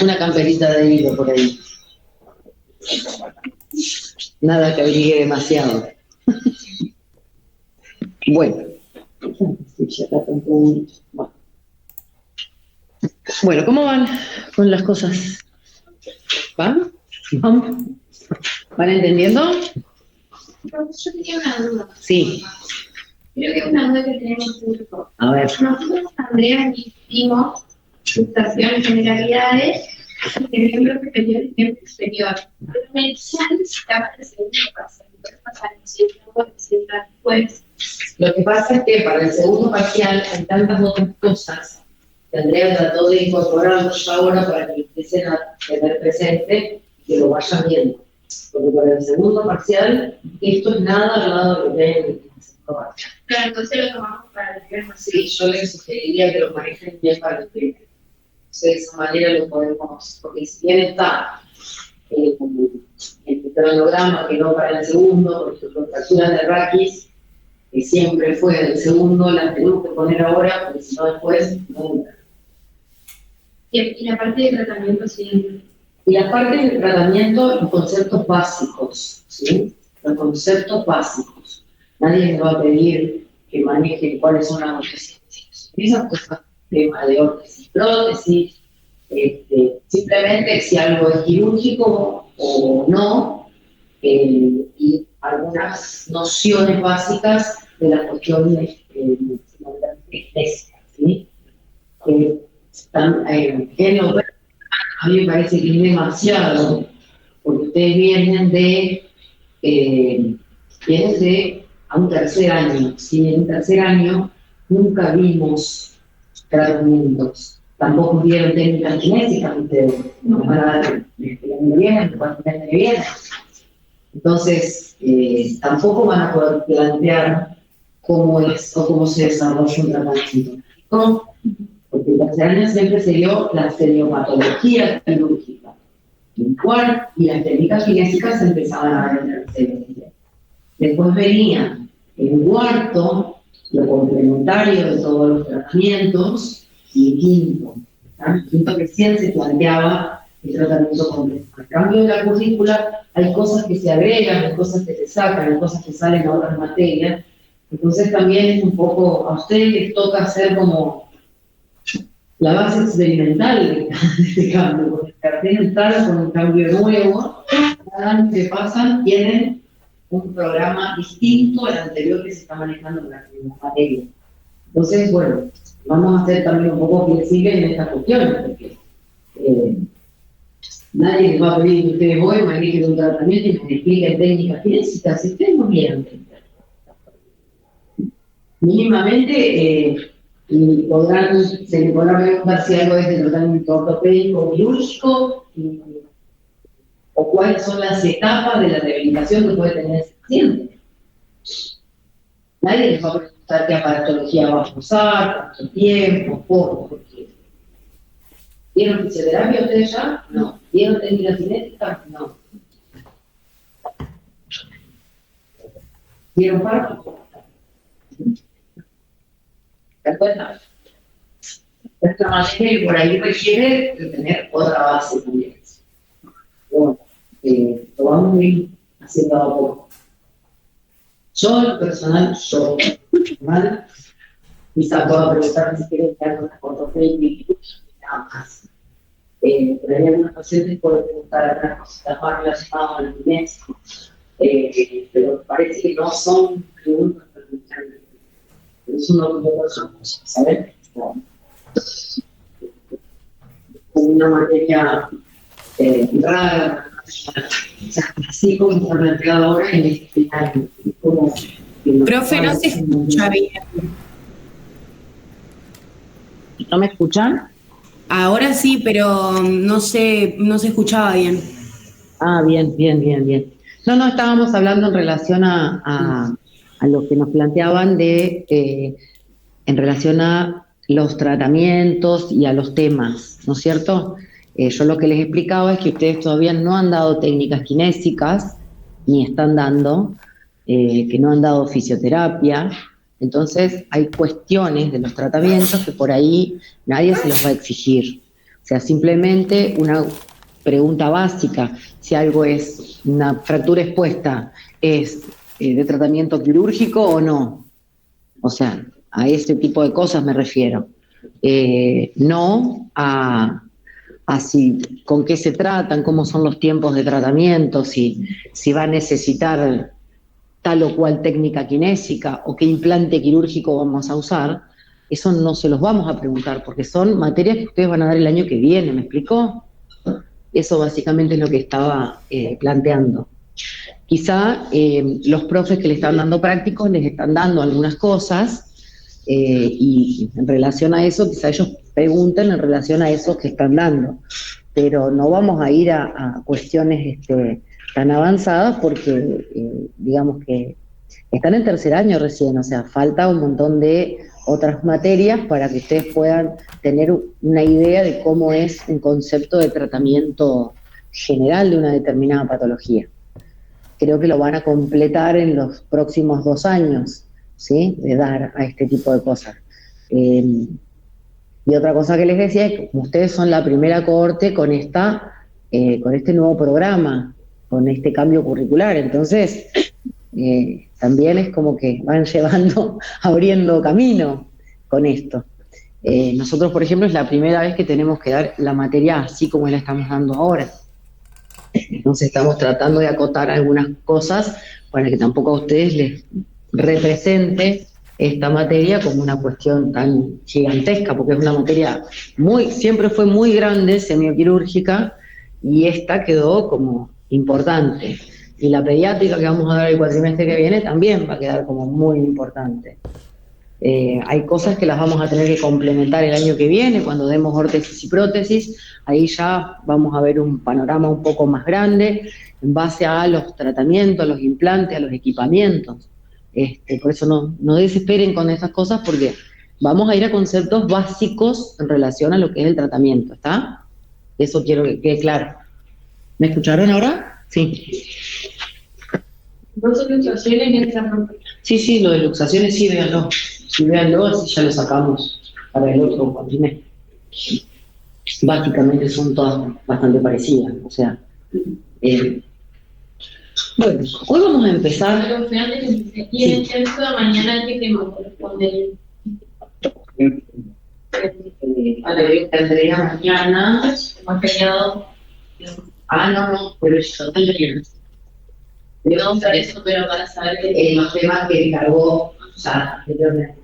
una camperita de hilo por ahí. Nada que abrigue demasiado. Bueno. Bueno, ¿cómo van con las cosas? ¿Van? ¿Van? ¿Van entendiendo? Yo tenía una duda. Sí. Creo que es una duda que tenemos público. A ver. Nosotros, Andrea, hicimos ilustraciones, generalidades, y ejemplo superior y ejemplo exterior. Pero me necesitaba el segundo parcial. ¿Qué pasa? Después. Lo que pasa es que para el segundo parcial hay tantas otras cosas que Andrea trató de incorporarlos ahora para que empiecen a tener presente y que lo vayan viendo. Porque para el segundo parcial, esto es nada al lado de lo que hay en el segundo parcial. Claro, entonces lo tomamos para el primer parcial. Sí, yo les sugeriría que lo manejen bien para el primero. De esa manera lo podemos, porque si bien está el cronograma que no para el segundo, por ejemplo, fracturas de raquis, que siempre fue el segundo, las tenemos que poner ahora, porque si no después no entra. Y la parte de tratamiento siempre. Y la parte de tratamiento, los conceptos básicos, ¿sí? Los conceptos básicos. Nadie me va a pedir que manejen cuáles son las ortesis. Esas cosas, tema de órtesis, prótesis, simplemente si algo es quirúrgico o no, y algunas nociones básicas de la cuestión de ¿sí? En lo a mí me parece que es demasiado, porque ustedes vienen de a un tercer año. Si en un tercer año nunca vimos tratamientos, tampoco vieron técnicas kinésicas ustedes, no van a dar el año que viene. Entonces, tampoco van a poder plantear cómo es o cómo se desarrolla un tratamiento. ¿No? Porque en tercer año siempre se dio la estereopatología quirúrgica. En cuarto, y las técnicas kinésicas se empezaban a ver en tercer año. Después venía en cuarto, lo complementario de todos los tratamientos, y en quinto. En quinto recién se planteaba el tratamiento completo. A cambio de la currícula, hay cosas que se agregan, hay cosas que se sacan, hay cosas que salen a otras materias. Entonces también es un poco, a ustedes les toca hacer como la base experimental de este cambio, porque el cartel entra con un cambio nuevo, cada año que pasan tienen un programa distinto al anterior que se está manejando en la materia. Entonces, bueno, vamos a ser también un poco flexibles en estas cuestiones, porque nadie les va a pedir que ustedes hoy manejen un tratamiento y me expliquen técnicas físicas, si ustedes no quieren. Mínimamente, se le podrá preguntar si algo es de tratamiento ortopédico o quirúrgico, o cuáles son las etapas de la rehabilitación que puede tener ese paciente. Nadie les va a preguntar qué aparatología va a usar, cuánto tiempo, poco, porque ¿vieron fisioterapia ustedes ya? No. ¿Vieron técnicas cinéticas? No. ¿Vieron parto? ¿Te acuerdas? Esta manera por ahí requiere de tener otra base también. Bueno, lo vamos a ir haciendo a poco. Yo, en lo personal, ¿vale? Quizá puedo preguntar si quieren que haga una ortopédica y nada más. Pero hay algunos pacientes que pueden preguntar otras cositas más relacionadas a la vivencia, pero parece que no son preguntas pertinentes. Es una cosa, ¿sabes? Una materia rara, así como está planteado ahora en este año. Profe, no se escucha bien. ¿No me escuchan? Ahora sí, pero no se escuchaba bien. Ah, bien. No, estábamos hablando en relación a lo que nos planteaban en relación a los tratamientos y a los temas, ¿no es cierto? Yo lo que les explicaba es que ustedes todavía no han dado técnicas kinésicas, ni están dando, que no han dado fisioterapia. Entonces hay cuestiones de los tratamientos que por ahí nadie se los va a exigir. sea, simplemente una pregunta básica, si algo es una fractura expuesta, ¿es de tratamiento quirúrgico o no? O sea, a ese tipo de cosas me refiero. No a si, con qué se tratan, cómo son los tiempos de tratamiento, si va a necesitar tal o cual técnica kinésica o qué implante quirúrgico vamos a usar. Eso no se los vamos a preguntar porque son materias que ustedes van a dar el año que viene, ¿me explicó? Eso básicamente es lo que estaba planteando. Quizá los profes que le están dando prácticos les están dando algunas cosas y en relación a eso quizá ellos pregunten en relación a eso que están dando, pero no vamos a ir a cuestiones tan avanzadas porque digamos que están en tercer año recién, o sea, falta un montón de otras materias para que ustedes puedan tener una idea de cómo es un concepto de tratamiento general de una determinada patología. Creo que lo van a completar en los próximos 2 años, ¿sí? De dar a este tipo de cosas. Y otra cosa que les decía es que como ustedes son la primera cohorte con este nuevo programa, con este cambio curricular, entonces también es como que van llevando, abriendo camino con esto. Nosotros, por ejemplo, es la primera vez que tenemos que dar la materia así como la estamos dando ahora. Entonces estamos tratando de acotar algunas cosas para que tampoco a ustedes les represente esta materia como una cuestión tan gigantesca, porque es una materia siempre fue muy grande, semioquirúrgica, y esta quedó como importante. Y la pediátrica que vamos a dar el cuatrimestre que viene también va a quedar como muy importante. Hay cosas que las vamos a tener que complementar el año que viene, cuando demos órtesis y prótesis, ahí ya vamos a ver un panorama un poco más grande, en base a los tratamientos, los implantes, a los equipamientos. Por eso no desesperen con esas cosas, porque vamos a ir a conceptos básicos en relación a lo que es el tratamiento, ¿está? Eso quiero que quede claro. ¿Me escucharon ahora? Sí. ¿Dos luxaciones en esa parte? Sí, lo de luxaciones sí, véanlo. Sí, véanlo, así ya lo sacamos para el otro cuatrimestre. Básicamente son todas bastante parecidas, o sea. Bueno, hoy vamos a empezar. Pero antes de y el texto de mañana que me corresponde. Tendría mañana. Hemos feriado. No, pero eso tendría. No para eso, pero para saber Los temas que cargó anteriormente.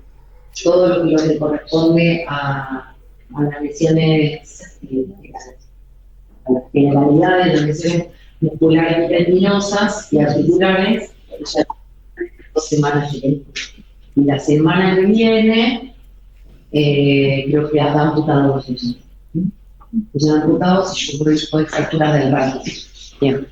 Todo lo que le corresponde a las lesiones, a las generalidades, las lesiones musculares y tendinosas y articulares, ya 2 semanas que tenemos. Y la semana que viene, creo que ya han amputado los hechos. Ya han amputado si yo voy fracturas del raquio. Bien.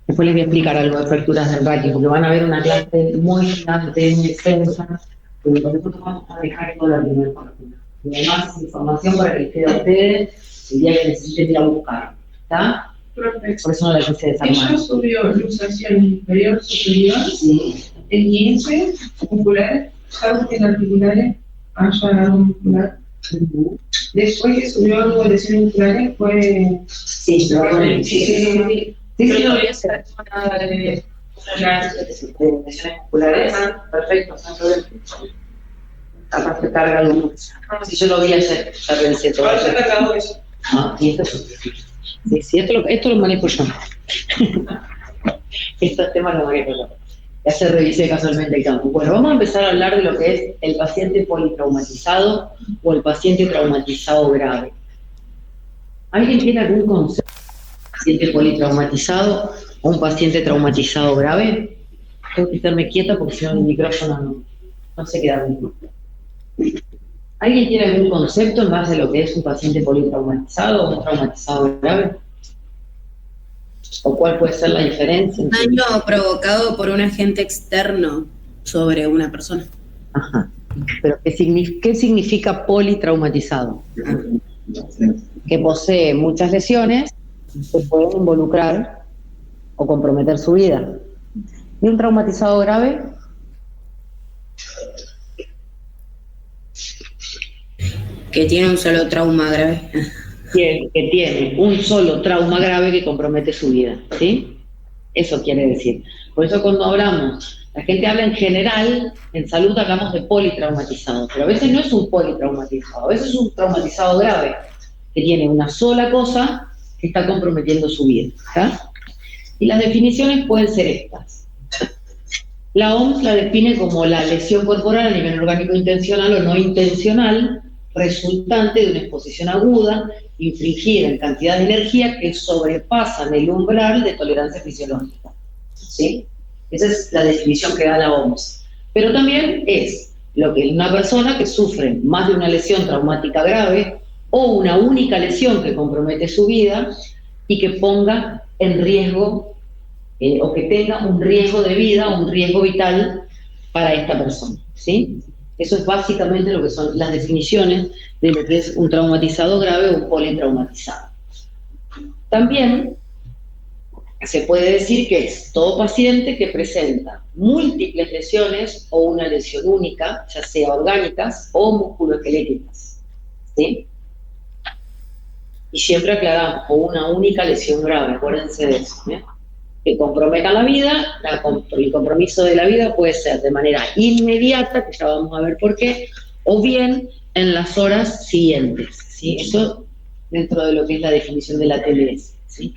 Después les voy a explicar algo de fracturas del raquio, porque van a ver una clase muy gigante, muy extensa, pero por eso vamos a dejar toda la primera parte. Y además es información para que les quede a ustedes el día que necesiten ir a buscar. ¿Está? Perfecto. Por eso no la quise desarmar. Ella subió luxación inferior, superior, Sí. esguince, muscular, jáuticas articulares, haya muscular. Después que subió algo de lesiones musculares fue... Sí, pero Sí, no voy a hacer nada de... lesiones musculares. Perfecto, no hay problema. Capaz que carga algo mucho. Si yo lo voy a hacer, ya pensé todo. Ahora se ha cargado eso. Y esto esto lo manejo yo. Estos temas los manejo yo. Ya se revisé casualmente el campo. Bueno, vamos a empezar a hablar de lo que es el paciente politraumatizado o el paciente traumatizado grave. ¿Alguien tiene algún concepto de paciente politraumatizado o un paciente traumatizado grave? Tengo que estarme quieta porque si no el micrófono no se queda bien. ¿Alguien tiene algún concepto en base a lo que es un paciente politraumatizado o un traumatizado grave? ¿O cuál puede ser la diferencia? Un daño provocado por un agente externo sobre una persona. Ajá. Pero ¿qué significa politraumatizado? Que posee muchas lesiones que pueden involucrar o comprometer su vida. ¿Y un traumatizado grave? Que tiene un solo trauma grave. que tiene un solo trauma grave que compromete su vida, ¿sí? Eso quiere decir. Por eso cuando hablamos, la gente habla en general, en salud hablamos de politraumatizado, pero a veces no es un politraumatizado, a veces es un traumatizado grave, que tiene una sola cosa que está comprometiendo su vida, ¿está? Y las definiciones pueden ser estas. La OMS la define como la lesión corporal a nivel orgánico intencional o no intencional, resultante de una exposición aguda, infligida en cantidad de energía que sobrepasan el umbral de tolerancia fisiológica. ¿Sí? Esa es la definición que da la OMS. Pero también es lo que una persona que sufre más de una lesión traumática grave o una única lesión que compromete su vida y que ponga en riesgo o que tenga un riesgo de vida, un riesgo vital para esta persona, ¿sí? Eso es básicamente lo que son las definiciones de lo que es un traumatizado grave o un politraumatizado. También se puede decir que es todo paciente que presenta múltiples lesiones o una lesión única, ya sea orgánicas o musculoesqueléticas, ¿sí? Y siempre aclaramos, o una única lesión grave, acuérdense de eso, ¿eh? Que comprometa la vida, el compromiso de la vida puede ser de manera inmediata, que ya vamos a ver por qué, o bien en las horas siguientes, ¿sí? Eso dentro de lo que es la definición de la TLS, ¿sí?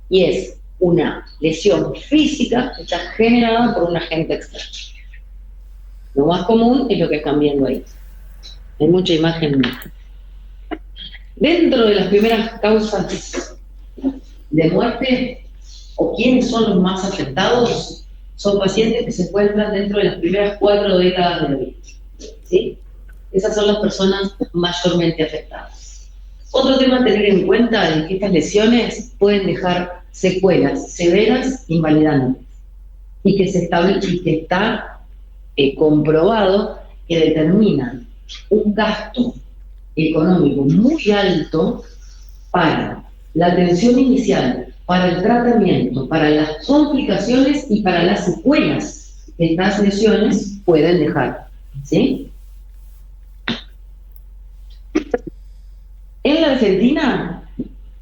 Y es una lesión física que está generada por un agente externo. Lo más común es lo que están viendo ahí. Hay mucha imagen. Dentro de las primeras causas de muerte, o quiénes son los más afectados, son pacientes que se encuentran dentro de las primeras 4 décadas de la vida, ¿sí? Esas son las personas mayormente afectadas. Otro tema a tener en cuenta es que estas lesiones pueden dejar secuelas severas, invalidantes, y que está comprobado que determinan un gasto económico muy alto para la atención inicial, para el tratamiento, para las complicaciones y para las secuelas que estas lesiones pueden dejar, ¿sí? En la Argentina,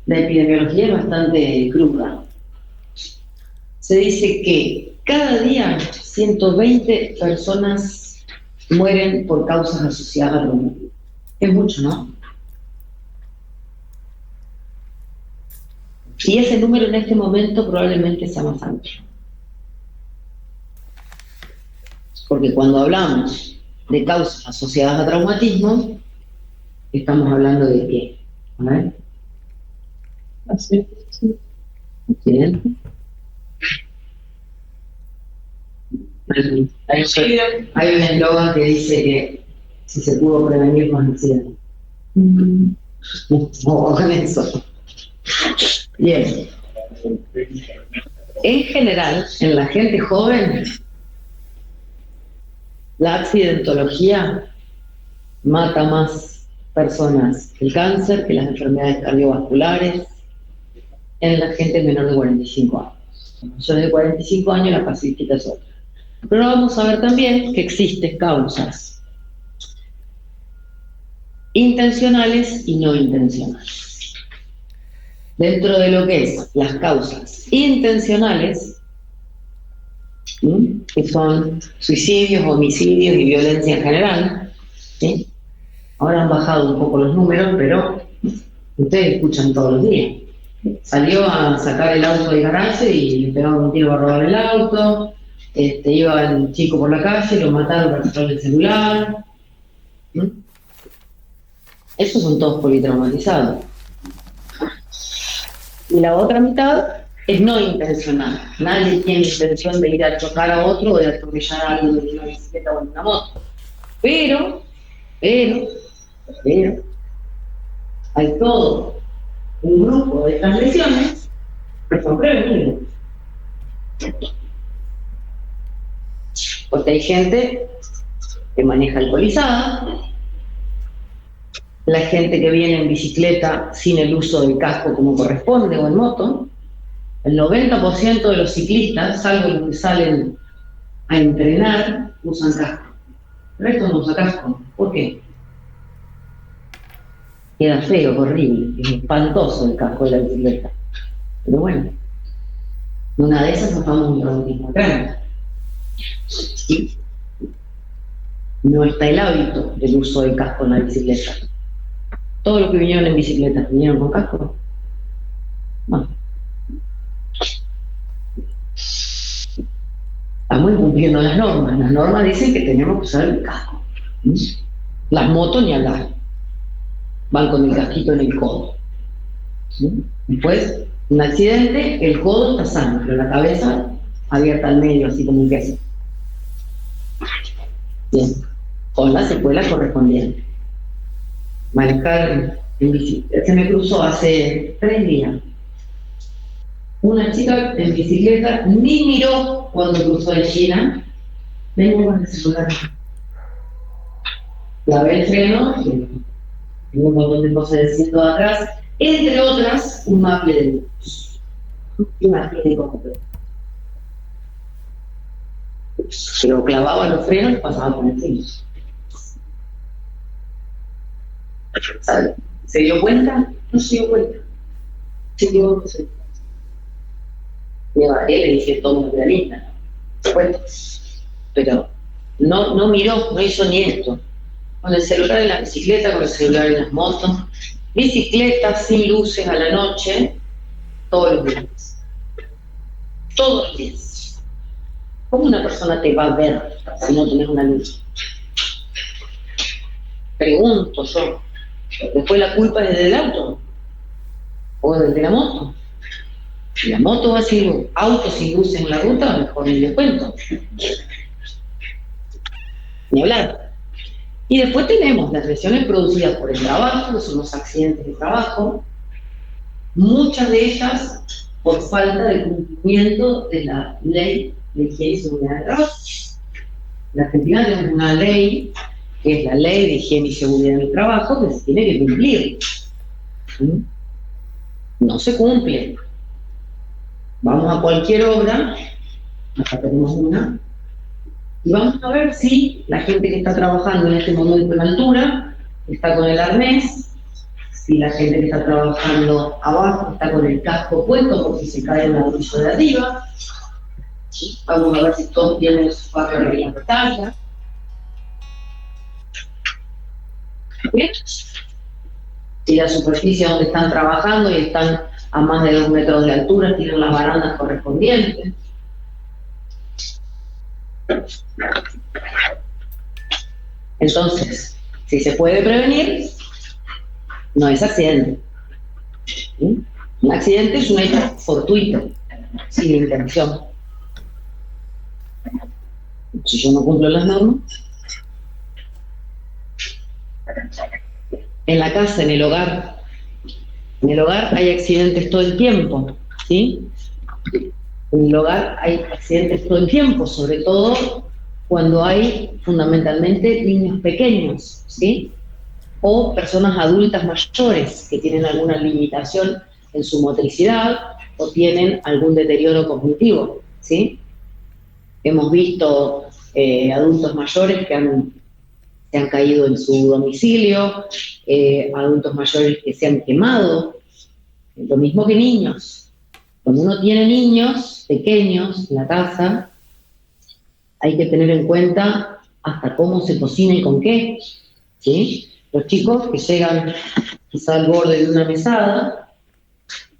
la epidemiología es bastante cruda. Se dice que cada día 120 personas mueren por causas asociadas al traumatismo. Es mucho, ¿no? Y ese número en este momento probablemente sea más amplio. Porque cuando hablamos de causas asociadas a traumatismo, estamos hablando de qué. A ver. Bien. Hay un eslogan que dice que si se pudo prevenir con accidentes. O con eso. Bien. En general, en la gente joven, la accidentología mata más personas que el cáncer, que las enfermedades cardiovasculares, en la gente menor de 45 años. Mayores de 45 años la casuística es otra. Pero vamos a ver también que existen causas intencionales y no intencionales. Dentro de lo que es las causas intencionales, ¿sí?, que son suicidios, homicidios y violencia en general, ¿sí? Ahora han bajado un poco los números, pero ustedes escuchan todos los días. Salió a sacar el auto del garaje y le pegaron un tiro para robar el auto, iba el chico por la calle, lo mataron para sacarle el celular. ¿Sí? Esos son todos politraumatizados. Y la otra mitad es no intencional. Nadie tiene intención de ir a chocar a otro o de atropellar a alguien en una bicicleta o en una moto. Pero, hay todo un grupo de estas lesiones que son prevenibles. Porque hay gente que maneja alcoholizada, la gente que viene en bicicleta sin el uso del casco como corresponde o en moto. El 90% de los ciclistas, salvo los que salen a entrenar, usan casco. El resto no usa casco. ¿Por qué? queda feo, horrible, es espantoso el casco de la bicicleta. Pero bueno, una de esas nos vamos a un traumatismo grande. ¿Sí? No está el hábito del uso del casco en la bicicleta. Todos los que vinieron en bicicleta, ¿vinieron con casco? Bueno. Estamos incumpliendo las normas. Las normas dicen que tenemos que usar el casco. Las motos ni hablar. Van con el casquito en el codo. Después, un accidente, el codo está sano, pero la cabeza abierta al medio, así como un queso. Bien, con la secuela correspondiente. Manejar en bicicleta. Se me cruzó hace 3 días. Una chica en bicicleta ni miró cuando cruzó en China. Vengo con el celular. Clavé el freno, tengo un montón de cosas diciendo atrás, entre otras, un maple de luz. Imagínate cómo. Pero clavaba los frenos y pasaba por encima. ¿Sabe? ¿Se dio cuenta? No se dio cuenta. Se dio cuenta. Me bajé, le dije, toma la lista. Bueno, pero no miró, no hizo ni esto. Con el celular en la bicicleta, con el celular en las motos, bicicletas sin luces a la noche, todos los días. Todos los días. ¿Cómo una persona te va a ver si no tenés una luz? Pregunto yo. ¿Después la culpa es del auto? ¿O del de la moto? Si la moto va sin luz, auto sin luces en la ruta, mejor ni les cuento. Ni hablar. Y después tenemos las lesiones producidas por el trabajo, que son los accidentes de trabajo, muchas de ellas por falta de cumplimiento de la ley de higiene y seguridad del trabajo. En Argentina tenemos una ley, que es la ley de higiene y seguridad del trabajo, que se tiene que cumplir. No se cumple. Vamos a cualquier obra, acá tenemos una, y vamos a ver si la gente que está trabajando en este momento en altura está con el arnés, si la gente que está trabajando abajo está con el casco puesto por si se cae el ladrillo de arriba. Vamos a ver si todos tienen su barra de la pantalla. Bien. Si la superficie donde están trabajando y están a más de 2 metros de altura, tienen las barandas correspondientes. Entonces, si se puede prevenir, no es accidente. ¿Sí? Un accidente es un hecho fortuito, sin intención. Si yo no cumplo las normas, en la casa, en el hogar hay accidentes todo el tiempo, ¿sí? En el hogar hay accidentes todo el tiempo, sobre todo cuando hay fundamentalmente niños pequeños, ¿sí? O personas adultas mayores que tienen alguna limitación en su motricidad o tienen algún deterioro cognitivo, ¿sí? Hemos visto adultos mayores que se han caído en su domicilio, adultos mayores que se han quemado, lo mismo que niños. Cuando uno tiene niños pequeños en la casa, hay que tener en cuenta hasta cómo se cocina y con qué, ¿sí? Los chicos que llegan quizá al borde de una mesada,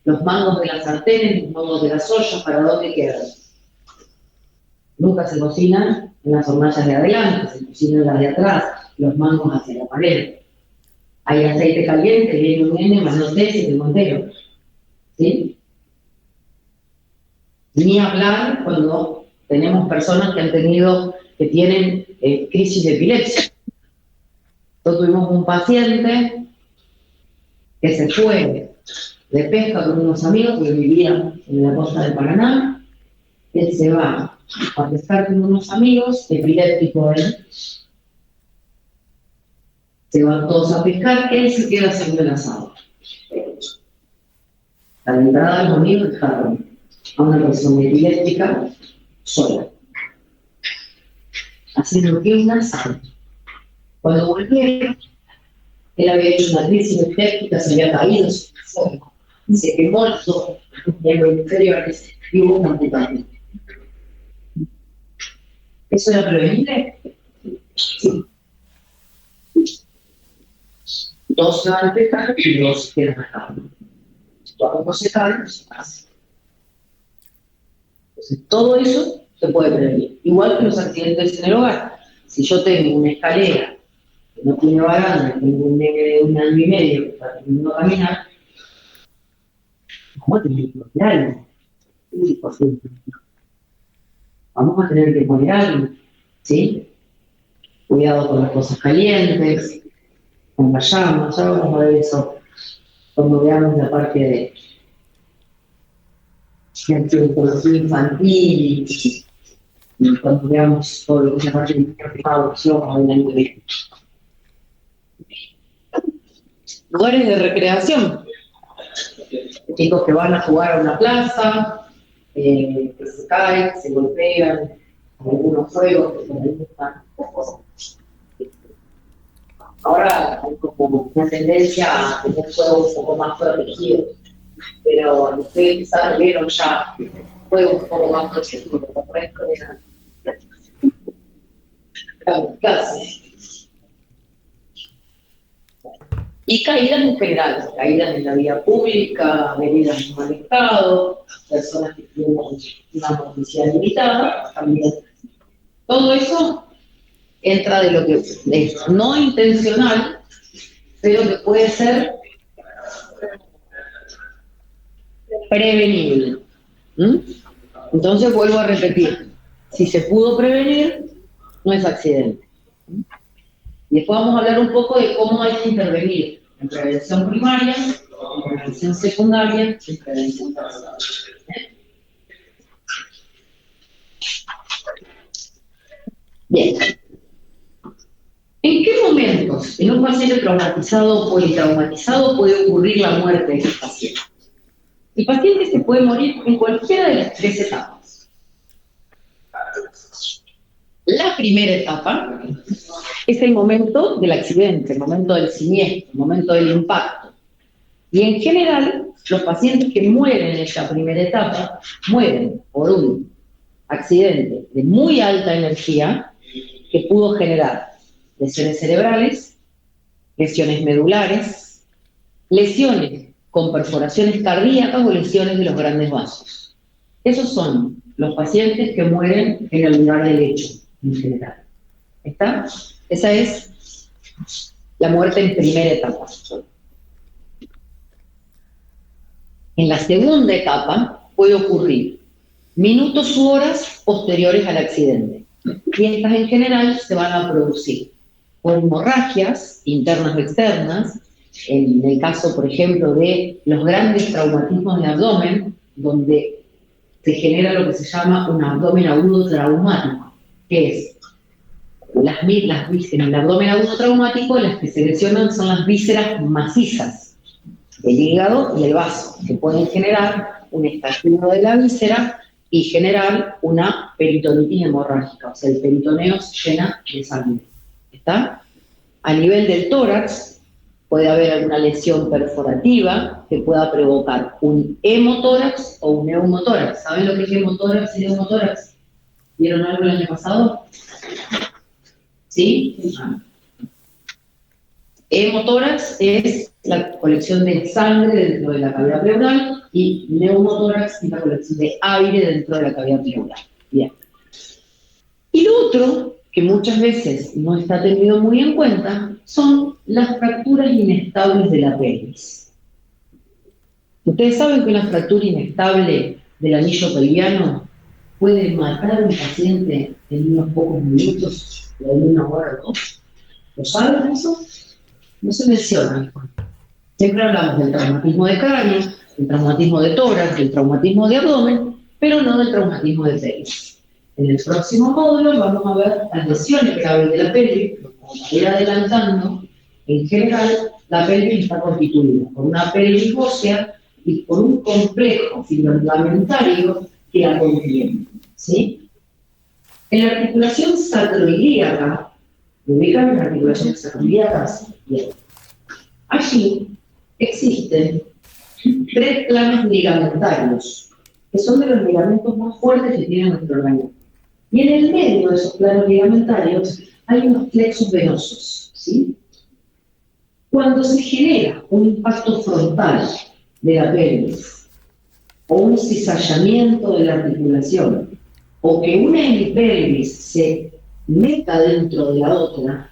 los mangos de las sartenes, los mangos de las ollas, ¿para dónde quedan? Nunca se cocinan en las hornallas de adelante, se cocinan las de atrás, los mangos hacia la pared. Hay aceite caliente, viene un nene, manotea y te montero. ¿Sí? Ni hablar cuando tenemos personas que tienen crisis de epilepsia. Nosotros tuvimos un paciente que se fue de pesca con unos amigos que vivían en la costa de Paraná. Él se va a pescar con unos amigos, epiléptico él. Se van todos a pescar, él se queda haciendo el asado. A la entrada de los amigos dejaron a una persona epiléptica sola, haciendo que un asado. Cuando volvieron, Él había hecho una crisis epiléptica, se había caído, se quemó los dos miembros inferiores y hubo una amputación. ¿Eso era prevenible? Sí. Dos se van a pecar y dos se quedan acá. Cuando no se cae, no se hace. Entonces, todo eso se puede prevenir. Igual que los accidentes en el hogar. Si yo tengo una escalera que no tiene baranda, tengo un nene de 1 año y medio que está aprendiendo a caminar, vamos a tener que poner algo. Vamos a tener que poner algo, ¿sí? Cuidado con las cosas calientes, con las llamas, ya vamos a ver eso cuando veamos la parte de antropología infantil y cuando veamos todo lo que es la parte de adopción o de la lugares de recreación. Chicos que van a jugar a una plaza, que se caen, se golpean, algunos juegos que les gustan. Ahora hay como una tendencia a tener juegos un poco más protegidos, pero ustedes quizás vieron ya juegos un poco más protegidos, como esto de casi. Y caídas en general, caídas en la vía pública, heridas en mal estado, personas que tienen una movilidad limitada, también. Todo eso entra de lo que es no intencional, pero que puede ser prevenible. Entonces vuelvo a repetir, si se pudo prevenir, no es accidente. Y después vamos a hablar un poco de cómo hay que intervenir en prevención primaria, en prevención secundaria y en prevención terciaria. Bien. ¿En qué momentos en un paciente traumatizado o politraumatizado puede ocurrir la muerte de ese paciente? El paciente se puede morir en cualquiera de las 3 etapas. La primera etapa es el momento del accidente, el momento del siniestro, el momento del impacto. Y en general, los pacientes que mueren en esta primera etapa mueren por un accidente de muy alta energía que pudo generar lesiones cerebrales, lesiones medulares, lesiones con perforaciones cardíacas o lesiones de los grandes vasos. Esos son los pacientes que mueren en el lugar del hecho, en general. ¿Está? Esa es la muerte en primera etapa. En la segunda etapa puede ocurrir minutos u horas posteriores al accidente. Y estas en general se van a producir por hemorragias internas o externas, en el caso, por ejemplo, de los grandes traumatismos de abdomen, donde se genera lo que se llama un abdomen agudo traumático, que es en el abdomen agudo traumático, las que se lesionan son las vísceras macizas, el hígado y el vaso, que pueden generar un estallido de la víscera y generar una peritonitis hemorrágica, o sea, el peritoneo se llena de sangre. ¿Está? A nivel del tórax, puede haber alguna lesión perforativa que pueda provocar un hemotórax o un neumotórax. ¿Saben lo que es hemotórax y neumotórax? ¿Vieron algo el año pasado? ¿Sí? Hemotórax es la colección de sangre dentro de la cavidad pleural y neumotórax es la colección de aire dentro de la cavidad pleural. Bien. Y lo otro, que muchas veces no está tenido muy en cuenta, son las fracturas inestables de la pelvis. Ustedes saben que una fractura inestable del anillo pelviano puede matar a un paciente en unos pocos minutos o en 1 hora o 2. ¿Lo saben eso? No se menciona. Siempre hablamos del traumatismo de cráneo, del traumatismo de tórax, del traumatismo de abdomen, pero no del traumatismo de pelvis. En el próximo módulo vamos a ver las lesiones graves de la pelvis, como ir adelantando. En general, la pelvis está constituida por una pelvis ósea y por un complejo filamentario que la contiene, ¿sí? En la articulación sacroiliaca, ¿ubican las articulaciones sacroiliacas? Bien. Allí existen 3 planos ligamentarios, que son de los ligamentos más fuertes que tiene nuestro organismo. Y en el medio de esos planos ligamentarios hay unos plexos venosos, ¿sí? Cuando se genera un impacto frontal de la pelvis, o un cizallamiento de la articulación, o que una hemipelvis se meta dentro de la otra,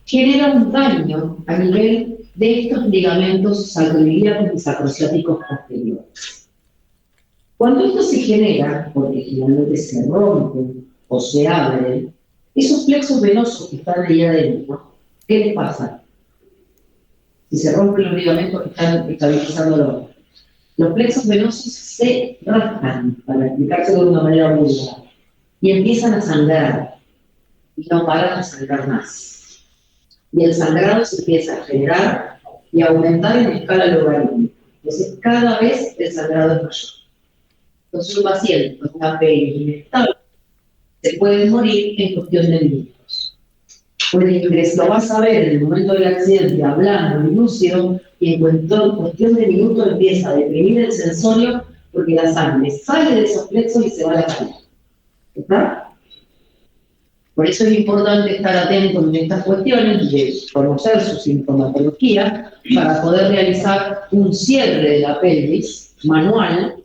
genera un daño a nivel de estos ligamentos sacroiliacos y sacrociáticos posteriores. Cuando esto se genera, porque generalmente se rompen o se abren, esos plexos venosos que están ahí adentro, ¿qué les pasa? Si se rompen los ligamentos que están estabilizando los plexos venosos se raspan, para explicárselo de una manera muy clara, y empiezan a sangrar, y no paran de sangrar más. Y el sangrado se empieza a generar y a aumentar en escala logarítmica. Entonces, cada vez el sangrado es mayor. Entonces, un paciente con una pelvis inestable se puede morir en cuestión de minutos. Puede ingresar, lo vas a ver en el momento del accidente, hablando y lúcido, y en cuestión de minutos empieza a deprimir el sensorio porque la sangre sale de esos plexos y se va a la calle. ¿Está? Por eso es importante estar atento en estas cuestiones, de conocer su sintomatología, para poder realizar un cierre de la pelvis manual.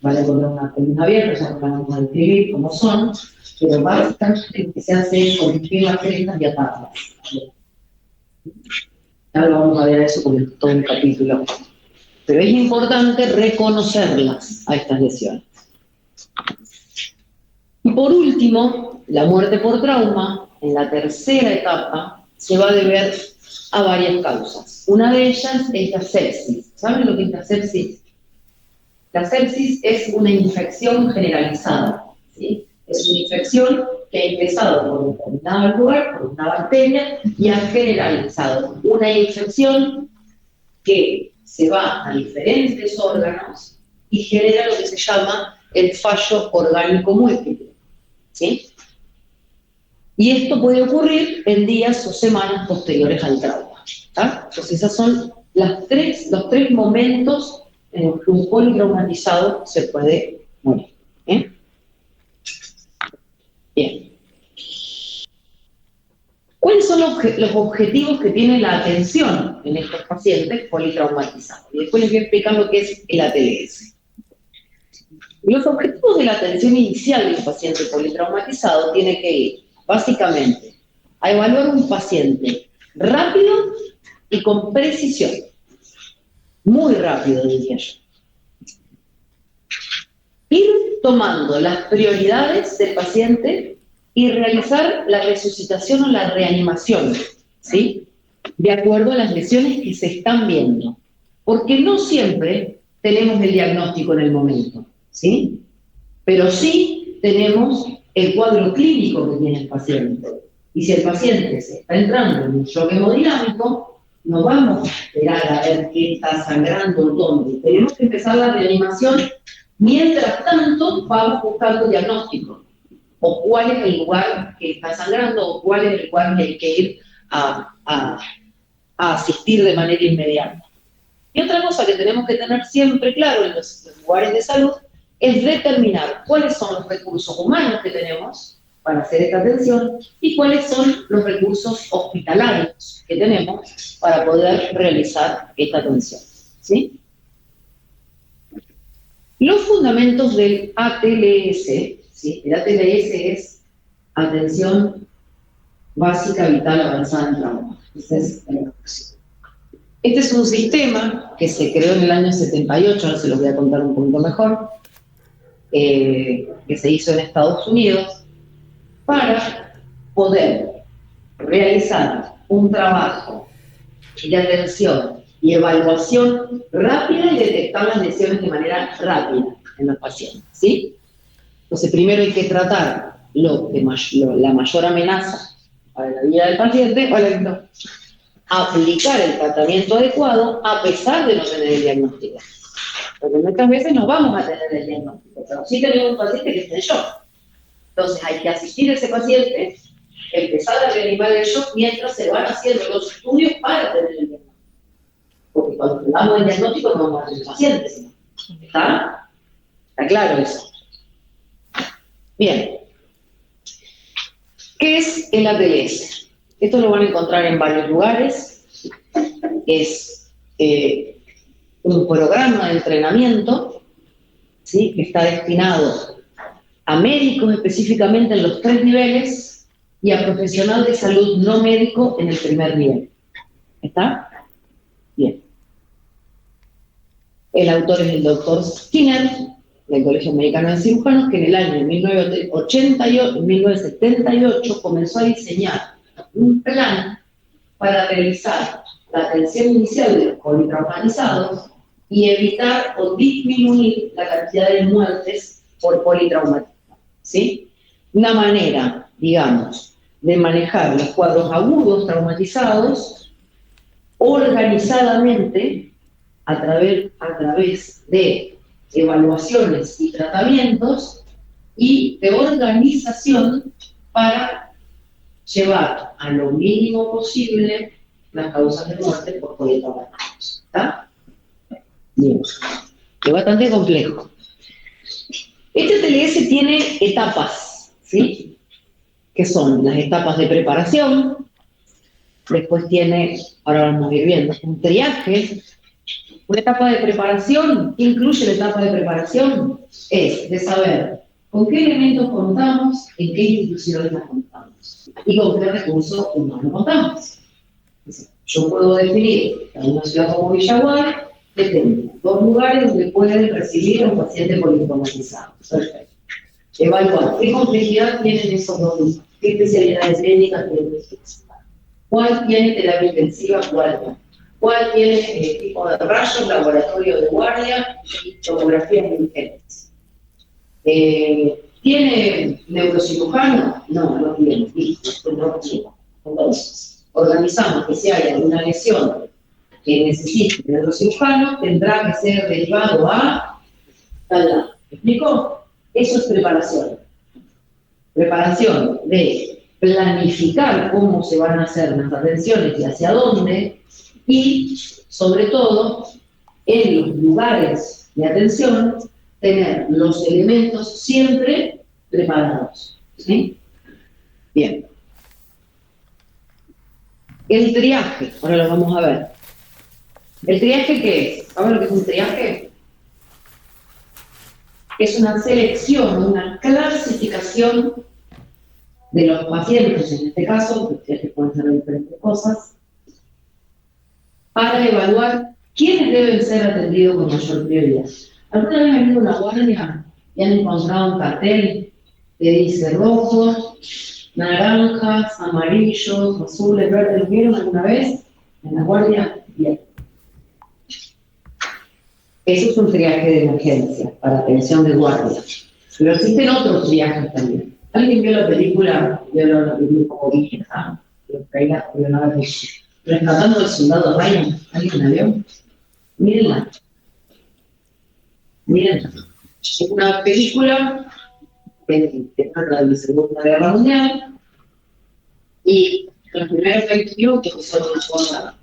Vale, con una pelvis abierta, ya vamos a describir cómo son, pero básicamente lo que se hace es corregir las crestas y atarlas. Ya lo vamos a ver eso porque es todo un capítulo. Pero es importante reconocerlas a estas lesiones. Y por último, la muerte por trauma, en la tercera etapa, se va a deber a varias causas. Una de ellas es la sepsis. ¿Saben lo que es la sepsis? La sepsis es una infección generalizada, ¿sí? Es una infección que ha empezado por un determinado lugar, por una bacteria, y ha generalizado. Una infección que se va a diferentes órganos y genera lo que se llama el fallo orgánico múltiple, ¿sí? Y esto puede ocurrir en días o semanas posteriores al trauma, ¿tá? Entonces, esos son los tres momentos en los que un politraumatizado se puede morir. Bien. ¿Cuáles son los objetivos que tiene la atención en estos pacientes politraumatizados? Y después les voy a explicar lo que es el ATLS. Los objetivos de la atención inicial de un paciente politraumatizado tiene que ir, básicamente, a evaluar un paciente rápido y con precisión. Muy rápido, diría yo. Ir tomando las prioridades del paciente y realizar la resucitación o la reanimación, ¿sí? De acuerdo a las lesiones que se están viendo. Porque no siempre tenemos el diagnóstico en el momento, ¿sí? Pero sí tenemos el cuadro clínico que tiene el paciente. Y si el paciente se está entrando en un shock hemodinámico, no vamos a esperar a ver qué está sangrando o dónde. Tenemos que empezar la reanimación. Mientras tanto, vamos buscando diagnóstico. O cuál es el lugar que está sangrando, o cuál es el lugar que hay que ir a asistir de manera inmediata. Y otra cosa que tenemos que tener siempre claro en los lugares de salud es determinar cuáles son los recursos humanos que tenemos para hacer esta atención y cuáles son los recursos hospitalarios que tenemos para poder realizar esta atención, ¿sí? Los fundamentos del ATLS, ¿sí? El ATLS es Atención Básica Vital Avanzada en Trauma. Este es un sistema que se creó en el año 78, ahora se los voy a contar un poquito mejor, que se hizo en Estados Unidos, para poder realizar un trabajo de atención y evaluación rápida y detectar las lesiones de manera rápida en los pacientes, ¿sí? Entonces, primero hay que tratar la mayor amenaza para la vida del paciente, aplicar el tratamiento adecuado a pesar de no tener el diagnóstico. Porque muchas veces no vamos a tener el diagnóstico, pero sí tenemos un paciente que está en shock. Entonces hay que asistir a ese paciente, empezar a reanimar el shock mientras se van haciendo los estudios para tener el diagnóstico. cuando hablamos del diagnóstico no vamos a tener pacientes. ¿Está? ¿Está claro eso? Bien. ¿Qué es el ATLS? Esto lo van a encontrar en varios lugares. Es un programa de entrenamiento, ¿sí?, que está destinado a médicos específicamente en los 3 niveles y a profesional de salud no médico en el primer nivel. ¿Está? Bien. El autor es el doctor Skinner, del Colegio Americano de Cirujanos, que en el año 1978 comenzó a diseñar un plan para realizar la atención inicial de los politraumatizados y evitar o disminuir la cantidad de muertes por politraumatismo. ¿Sí? Una manera, digamos, de manejar los cuadros agudos traumatizados organizadamente a través de evaluaciones y tratamientos y de organización para llevar a lo mínimo posible las causas de muerte por politraumatismo. ¿Está? Bien. Es bastante complejo. Este TLS tiene etapas, ¿sí?, que son las etapas de preparación, después tiene, ahora vamos a ir viendo, un triaje. Una etapa de preparación, ¿qué incluye la etapa de preparación? Es de saber con qué elementos contamos, en qué instituciones las contamos y con qué recursos humanos contamos. Yo puedo definir en una ciudad como Villaguay que tengo 2 lugares donde pueden recibir a un paciente politraumatizado. Perfecto. Evaluar qué complejidad tienen esos 2 lugares, qué especialidades técnicas tienen esos. ¿Cuál tiene terapia intensiva? ¿Cuál tiene tipo de rayos, laboratorio de guardia y tomografía de urgencias? ¿Tiene neurocirujano? No tiene. Entonces, organizamos que si hay alguna lesión que necesite neurocirujano, tendrá que ser derivado a tal lado. ¿Me explico? Eso es preparación. Preparación de planificar cómo se van a hacer las atenciones y hacia dónde, y sobre todo, en los lugares de atención, tener los elementos siempre preparados. ¿Sí? Bien. El triaje, ahora lo vamos a ver. ¿El triaje qué es? ¿Saben lo que es un triaje? Es una selección, una clasificación de los pacientes, en este caso, porque pueden ser diferentes cosas, para evaluar quiénes deben ser atendidos con mayor prioridad. ¿Alguna vez han ido a una guardia y han encontrado un cartel que dice rojos, naranjas, amarillos, azules, verdes? ¿Lo vieron alguna vez en la guardia? Bien. Eso es un triaje de emergencia para atención de guardia. Pero existen otros triajes también. ¿Alguien vio la película? Yo la vi un poco vieja, pero traiga ordenada de Rescatando al soldado Ryan. ¿Alguien la vio? Mírenla. Mírenla. Es una película que trata de la Segunda Guerra Mundial y los primeros 20 minutos son una cosa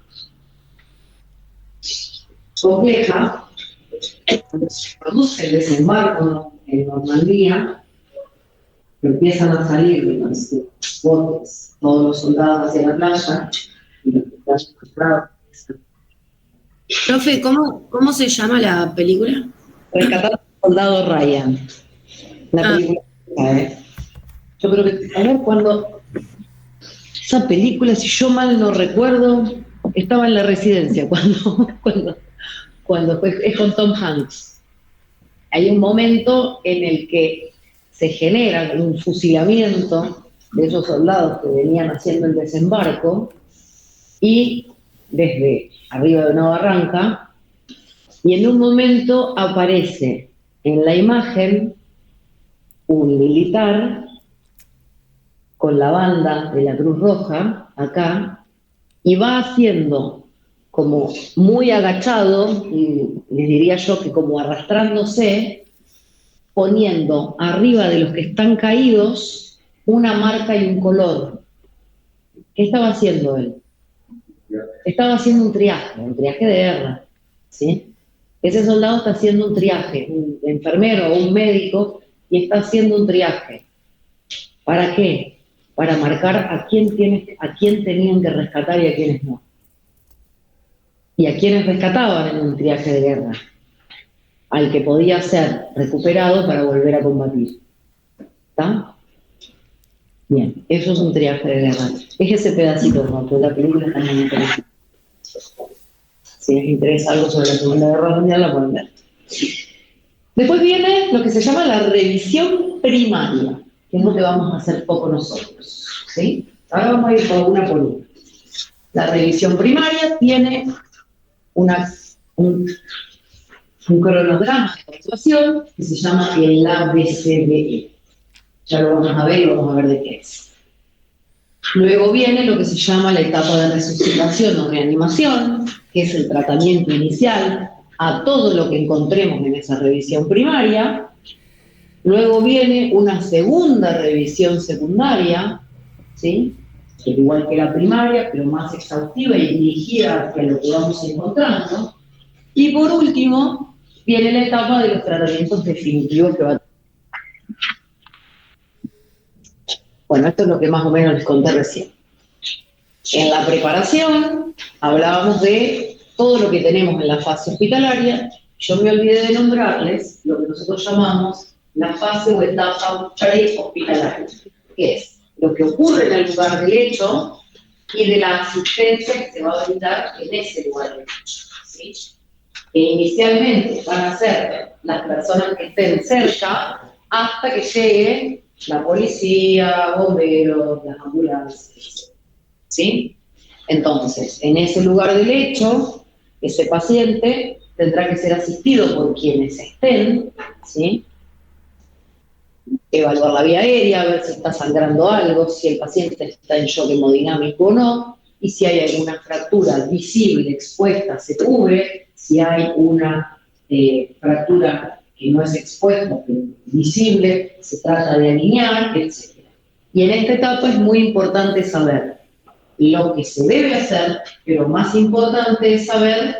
compleja. Cuando se produce el desembarco en Normandía, empiezan a salir de los botes todos los soldados hacia la playa y los que están secuestrados. Profe, ¿cómo se llama la película? Rescatando al soldado Ryan. La película. Yo creo que, a ver, cuando esa película, si yo mal no recuerdo, estaba en la residencia cuando fue, es con Tom Hanks. Hay un momento en el que se genera un fusilamiento de esos soldados que venían haciendo el desembarco y desde arriba de una barranca, y en un momento aparece en la imagen un militar con la banda de la Cruz Roja acá y va haciendo como muy agachado, y les diría yo que como arrastrándose, poniendo arriba de los que están caídos una marca y un color. ¿Qué estaba haciendo él? Estaba haciendo un triaje de guerra. ¿sí? Ese soldado está haciendo un triaje, un enfermero o un médico, y está haciendo un triaje. ¿Para qué? Para marcar a quién tenían que rescatar y a quiénes no. Y a quiénes rescataban en un triaje de guerra. Al que podía ser recuperado para volver a combatir. ¿Está? Bien, eso es un triaje de guerra. Es ese pedacito, porque la película está muy interesante. Si les interesa algo sobre la Segunda Guerra Mundial, la pueden ver. Después viene lo que se llama la revisión primaria, que es lo que vamos a hacer poco nosotros. ¿Sí? Ahora vamos a ir por una por una. La revisión primaria tiene un cronograma de actuación que se llama el ABCDE. Ya lo vamos a ver y vamos a ver de qué es. Luego viene lo que se llama la etapa de resucitación o reanimación, que es el tratamiento inicial a todo lo que encontremos en esa revisión primaria. Luego viene una segunda revisión secundaria, ¿sí? Que es igual que la primaria, pero más exhaustiva y dirigida hacia lo que vamos encontrando. Y por último, viene la etapa de los tratamientos definitivos que va a tener. Bueno, esto es lo que más o menos les conté recién. En la preparación hablábamos de todo lo que tenemos en la fase hospitalaria. Yo me olvidé de nombrarles lo que nosotros llamamos la fase o etapa prehospitalaria, que es lo que ocurre en el lugar del hecho y de la asistencia que se va a brindar en ese lugar del hecho, ¿sí? Que inicialmente van a ser las personas que estén cerca hasta que llegue la policía, bomberos, las ambulancias, ¿sí? Entonces, en ese lugar del hecho, ese paciente tendrá que ser asistido por quienes estén, ¿sí? Evaluar la vía aérea, ver si está sangrando algo, si el paciente está en shock hemodinámico o no, y si hay alguna fractura visible, expuesta, se cubre, si hay una fractura que no es expuesta, pero visible, se trata de alinear, etc. Y en esta etapa es muy importante saber lo que se debe hacer, pero más importante es saber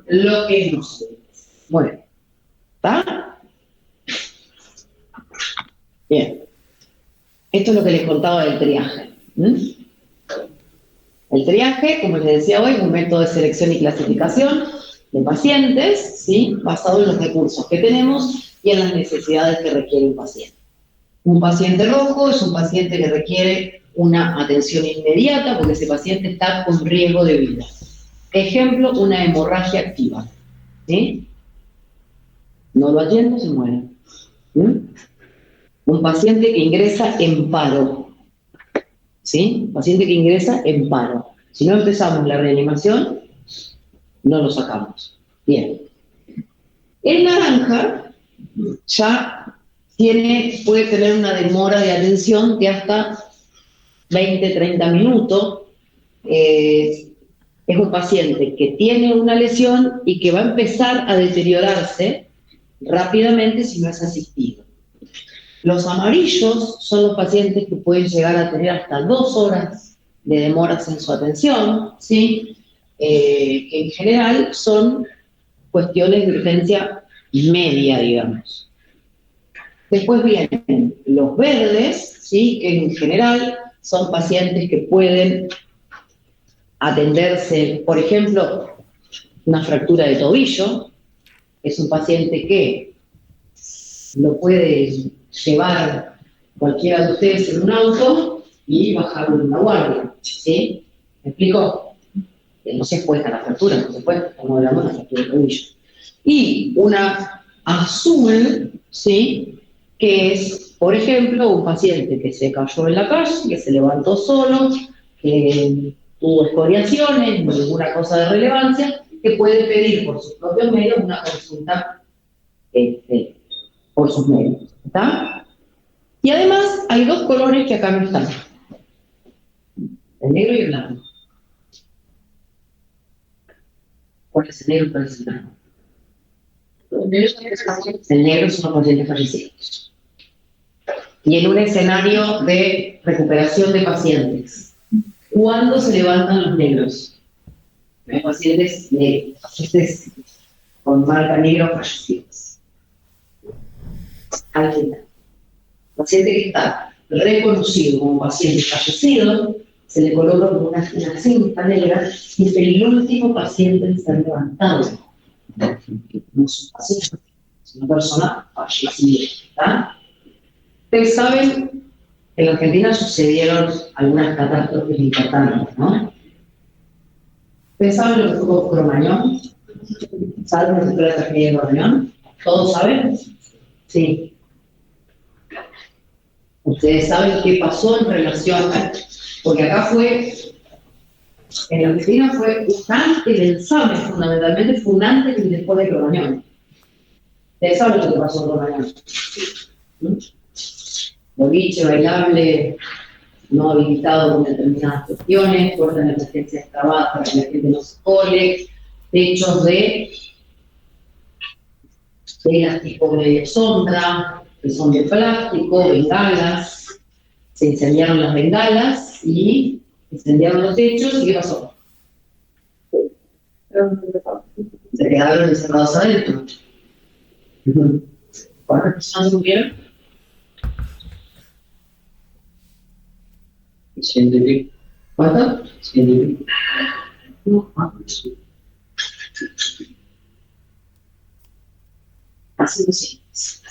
lo que no se debe hacer. Bueno, ¿está? Bien. Esto es lo que les contaba del triaje. El triaje, como les decía hoy, es un método de selección y clasificación de pacientes, ¿sí? Basado en los recursos que tenemos y en las necesidades que requiere un paciente. Un paciente rojo es un paciente que requiere una atención inmediata porque ese paciente está con riesgo de vida. Ejemplo, una hemorragia activa, ¿sí? No lo atiendo, se muere. Un paciente que ingresa en paro, ¿sí? Un paciente que ingresa en paro. Si no empezamos la reanimación, no lo sacamos. Bien. El naranja ya puede tener una demora de atención de hasta 20-30 minutos. Es un paciente que tiene una lesión y que va a empezar a deteriorarse rápidamente si no es asistido. Los amarillos son los pacientes que pueden llegar a tener hasta 2 horas de demoras en su atención, ¿sí? Que en general son cuestiones de urgencia media, digamos. Después vienen los verdes, ¿sí? Que en general son pacientes que pueden atenderse, por ejemplo, una fractura de tobillo, es un paciente que lo puede llevar cualquiera de ustedes en un auto y bajarlo en una guardia, ¿sí? ¿Me explico? No se expuesta a la fractura, no se expuesta, estamos hablando de la fractura de tobillo. Y una azul, ¿sí? Que es, por ejemplo, un paciente que se cayó en la calle, que se levantó solo, que tuvo escoriaciones, ninguna cosa de relevancia, que puede pedir por sus propios medios una consulta por sus medios. ¿Está? Y además hay 2 colores que acá no están. El negro y el blanco. ¿Cuál es el negro y cuál es el blanco? El negro son los pacientes fallecidos. Y en un escenario de recuperación de pacientes, ¿cuándo se levantan los negros? pacientes negros, pacientes con marca negra fallecidos. Al final, paciente que está reconocido como paciente fallecido, se le coloca como una cinta negra y es el último paciente en ser levantado. No es un paciente, es una persona fallecida. ¿Está? Ustedes saben que en la Argentina sucedieron algunas catástrofes importantes, ¿no? ¿Ustedes saben lo que fue Cromañón? ¿Saben lo que fue la tragedia de Cromañón? ¿Todos saben? Sí. Ustedes saben qué pasó en relación a... Porque acá fue... En la Argentina fue un antes del examen, fundamentalmente fue un antes y después de Cromañón. Ustedes saben lo que pasó en Cromañón. Boliche, bailable, no habilitado con determinadas cuestiones, puertas de emergencia extravadas para que la gente no se cole, techos de elástico de sombra, que son de plástico, bengalas, se incendiaron las bengalas y incendiaron los techos, ¿y qué pasó? Se quedaron encerrados adentro. ¿Cuántas personas murieron? 100. ¿Cuánto? 100. Así de simple.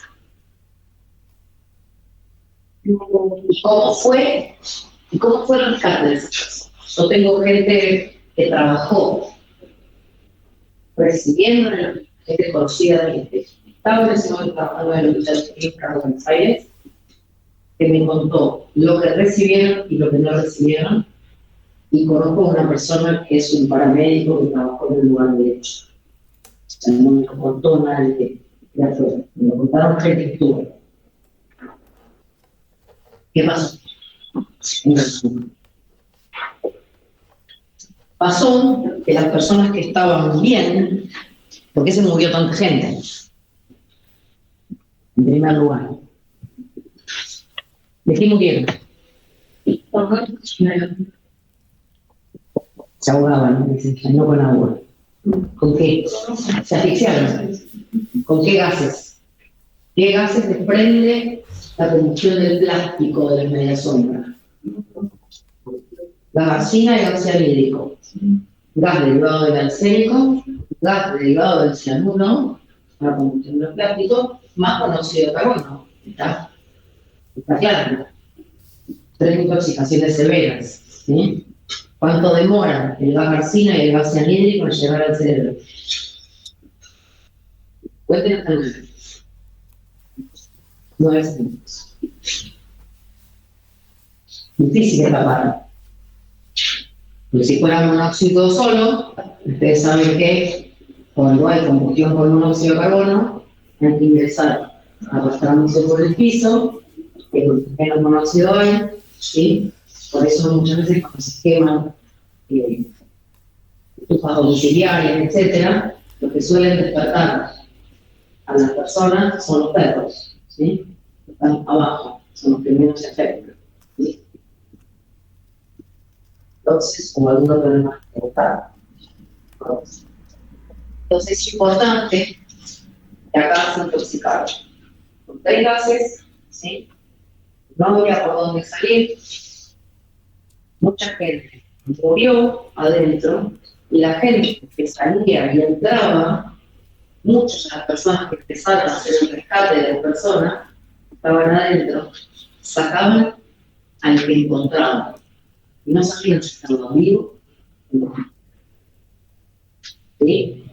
¿Y cómo fue el rescate de esas personas? Yo tengo gente que trabajó recibiendo gente conocida de gente. Estaba en ese momento trabajando en el Hospital Clínico de Buenos Aires, que me contó lo que recibieron y lo que no recibieron, y conozco a una persona que es un paramédico que trabajó en el lugar de hecho. O sea, no me contó nadie de afuera, me lo contaron gente que estuvo. ¿Qué pasó? Pasó que las personas que estaban bien, ¿por qué se murió tanta gente? En primer lugar, ¿de qué murieron? Se ahogaban, no con agua. ¿Con qué? Se asfixiaron. ¿Con qué gases? ¿Qué gases desprende la combustión del plástico de la media sombra? Gas arsina y gas cianhídrico. Gas derivado del arsénico, gas derivado del cianuro, la combustión del plástico, más conocido carbono. ¿Está claro? 3 intoxicaciones severas. ¿Sí? ¿Cuánto demora el gas arsina y el gas cianhídrico en llegar al cerebro? Cuenten hasta el 9 segundos. Difícil de tapar. Pero si fuera monóxido solo, ustedes saben que cuando hay combustión con monóxido de carbono, hay que ingresar arrastrándose por el piso, que menos monóxido hay, ¿sí? Por eso muchas veces cuando se queman estufas domiciliarias, etc., lo que suelen despertar a las personas son los perros, ¿sí? Están abajo, son los que menos se afectan, ¿sí? Entonces, como algunos problemas que buscar. Entonces es importante que acá se intoxicaron. Con 3 gases, ¿sí? No había por dónde salir. Mucha gente murió adentro y la gente que salía y entraba, muchas de las personas que empezaron a hacer el rescate de las personas estaban adentro, sacaban al que encontraban y no sabían si estaba vivo o no. ¿Sí?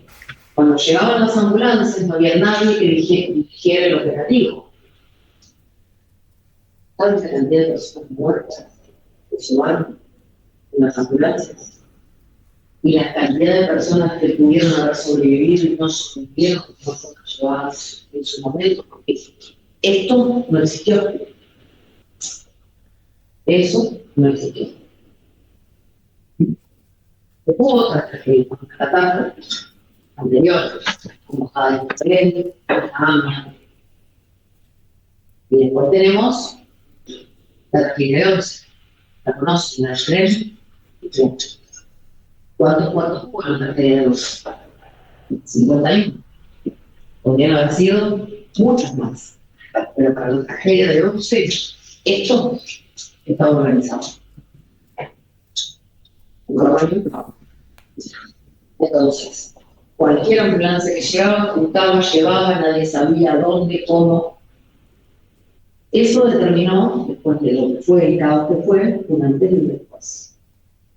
Cuando llegaban las ambulancias no había nadie que dirigiera el operativo. ¿Saben la cantidad de personas muertas que llevaron en las ambulancias? Y la cantidad de personas que pudieron haber sobrevivido y no sobrevivieron, que no fueron llevadas en su momento, porque esto no existió. Eso no existió. Hubo otras tragedias, catástrofes anteriores, como Jade Frente, AMIA. Y después tenemos la tragedia de 11. ¿La conocen? ¿La creen? ¿Cuántos cuartos hubo en la tragedia de 11? 51. Podrían haber sido muchas más. Pero para la tragedia de 11, esto está organizado. Entonces, cualquier ambulancia que llegaba, juntaba, llevaba, nadie sabía dónde, cómo. Eso determinó, después de lo que fue el caos que fue, un antes y un después.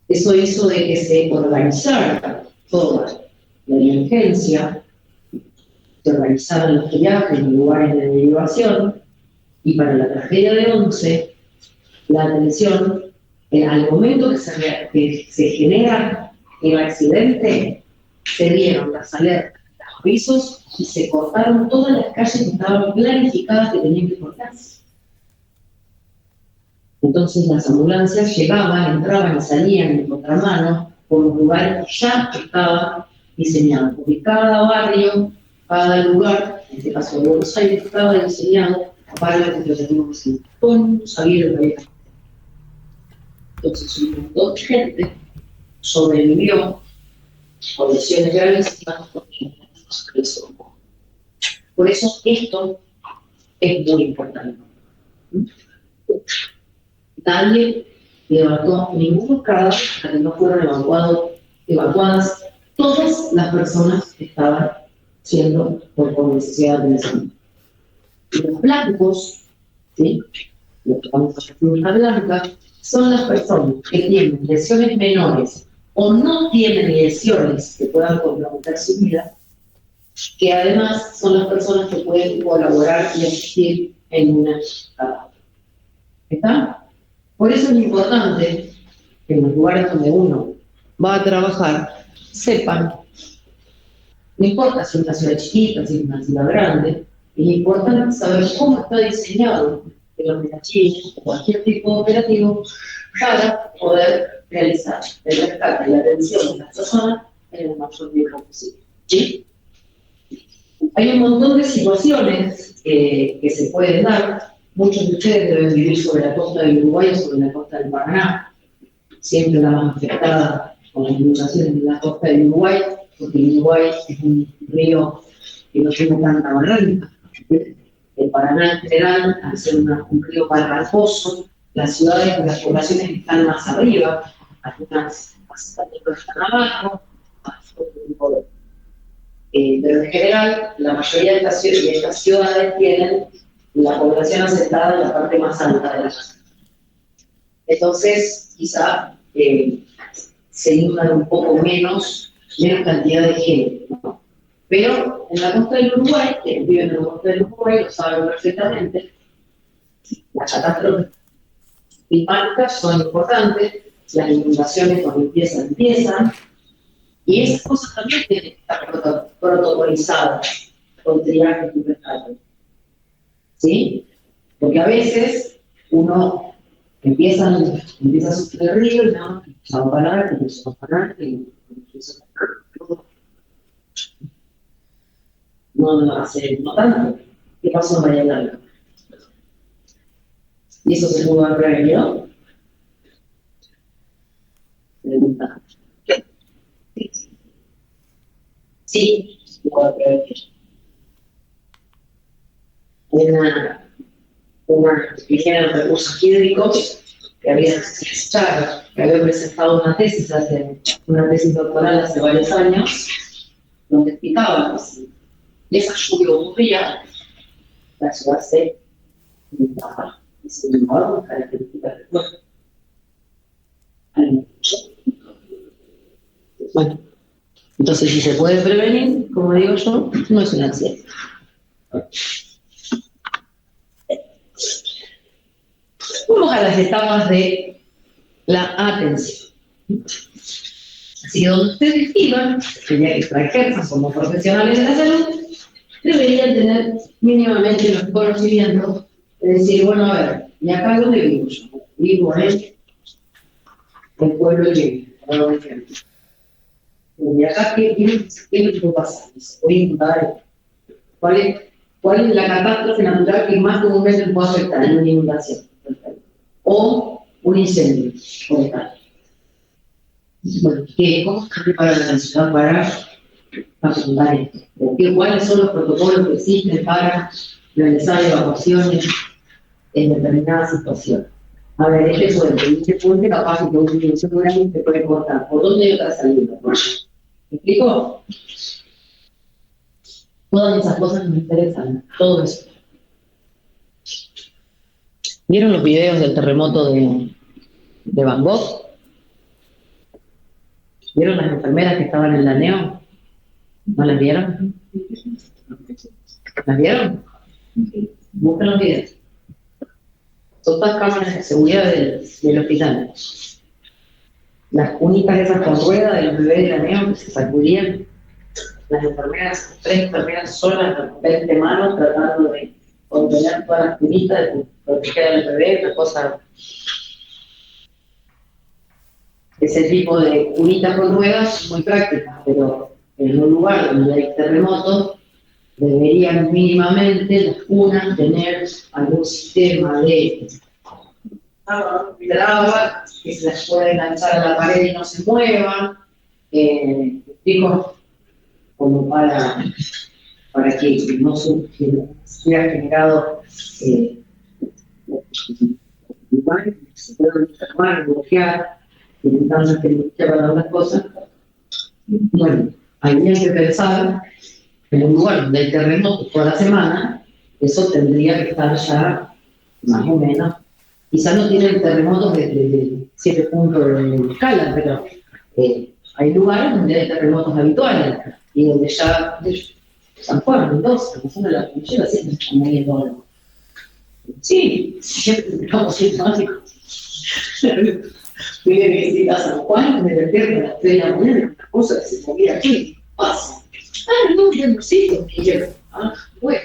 Eso hizo de que se organizara toda la emergencia, se organizaran los viajes en lugares de derivación, y para la tragedia de 11, la atención, al momento que se genera el accidente, se dieron las alertas, los avisos, y se cortaron todas las calles que estaban planificadas que tenían que cortarse. Entonces las ambulancias llegaban, entraban y salían en contramano por los lugares que ya estaban diseñados, porque cada barrio, cada lugar, en este caso de Buenos Aires, estaba diseñado para lo que teníamos que con sabía lo que había. Entonces un montón de gente sobrevivió con lesiones gravísimas. Por eso esto es muy importante. Nadie levantó ningún cadáver hasta que no fueron evacuadas todas las personas que estaban siendo por necesidad de atención. Los blancos, ¿sí? Los que vamos a hacer una blanca, son las personas que tienen lesiones menores o no tienen lesiones que puedan comprometer su vida, que además son las personas que pueden colaborar y asistir en una catástrofe. ¿Está? Por eso es importante que en los lugares donde uno va a trabajar sepan, no importa si es una ciudad chiquita, si es una ciudad grande, es importante saber cómo está diseñado el operativo o cualquier tipo de operativo para poder realizar el rescate y la atención de las personas en el mayor tiempo posible. ¿Sí? Hay un montón de situaciones que se pueden dar. Muchos de ustedes deben vivir sobre la costa del Uruguay o sobre la costa del Paraná, siempre la más afectada con las inundaciones de la costa del Uruguay, porque el Uruguay es un río que no tiene tanta barranca. El Paraná en general, al ser un río barrancoso, las ciudades y las poblaciones están más arriba, algunas están abajo, pero en general la mayoría de estas ciudades tienen la población asentada en la parte más alta de la ciudad. Entonces, quizá se inundan un poco menos cantidad de gente, ¿no? Pero en la costa del Uruguay, quienes viven en la costa del Uruguay lo saben perfectamente, las catástrofes climáticas son importantes, las inundaciones cuando empiezan, y esas cosas también tienen que estar protocolizadas con triaje y rescate. ¿Sí? Porque a veces uno empieza a sufrir el río y no, empieza a parar, no hace no tanto. ¿Qué pasó en Bahía Blanca? ¿Y eso se pudo haber prevenido? Pregunta. Sí, se pudo haber prevenido. Una ingeniera de recursos hídricos que había presentado una tesis doctoral hace varios años, donde explicaba que si esa lluvia ocurría, la ciudad se inundaba y se inundaba con características del cuerpo. Bueno, entonces si se puede prevenir, como digo yo, no es un accidente. Vamos a las etapas de la atención. Así que donde ustedes iban, sería que ejerzan como profesionales de la salud, deberían tener mínimamente los conocimientos de decir, bueno, a ver, ¿y acá dónde vivo yo? Vivo en el pueblo de Lima, por ejemplo. ¿Y acá qué es lo que puede pasar? Voy a intentar ¿cuál es la catástrofe natural que más comúnmente puede afectar en una inundación? O un incendio, por ejemplo. Bueno, ¿cómo se prepara la ciudad para afrontar esto? ¿Cuáles son los protocolos que existen para realizar evacuaciones en determinadas situaciones? A ver, este puente capaz que un dirección grande te puede cortar. ¿Por dónde hay otra salida? ¿Me explico? Todas esas cosas nos interesan, todo eso. ¿Vieron los videos del terremoto de Van Gogh? ¿Vieron las enfermeras que estaban en la NEO? ¿No las vieron? ¿Las vieron? Busquen los videos. Son todas cámaras de seguridad del hospital. Las únicas esas con rueda de los bebés de la NEO que se sacudían. Las enfermeras, 3 enfermeras solas, con 20 manos, tratando de contener todas las cunitas, de proteger al bebé, una cosa. Ese tipo de cunitas con ruedas muy prácticas, pero en un lugar donde hay terremotos, deberían mínimamente las cunas tener algún sistema de traba que se las puede lanzar a la pared y no se muevan, digo, como para que no se hubiera generado igual, se puedan enfermar, bloquear, intentando que no llevan las cosas. Bueno, habría que pensar en un lugar donde hay terremotos toda la semana, eso tendría que estar ya más o menos. Quizás no tienen terremotos de 7 puntos de escala, pero hay lugares donde hay terremotos habituales y donde ya San Juan, Mendoza, la zona de la cordillera siempre están moviendo algo. Sí, siempre estamos sintomáticos. Viene que visita San Juan, me despierto a las 3 de la mañana, una cosa que se movía aquí, pasa. No, ya no existe, que llega. Bueno.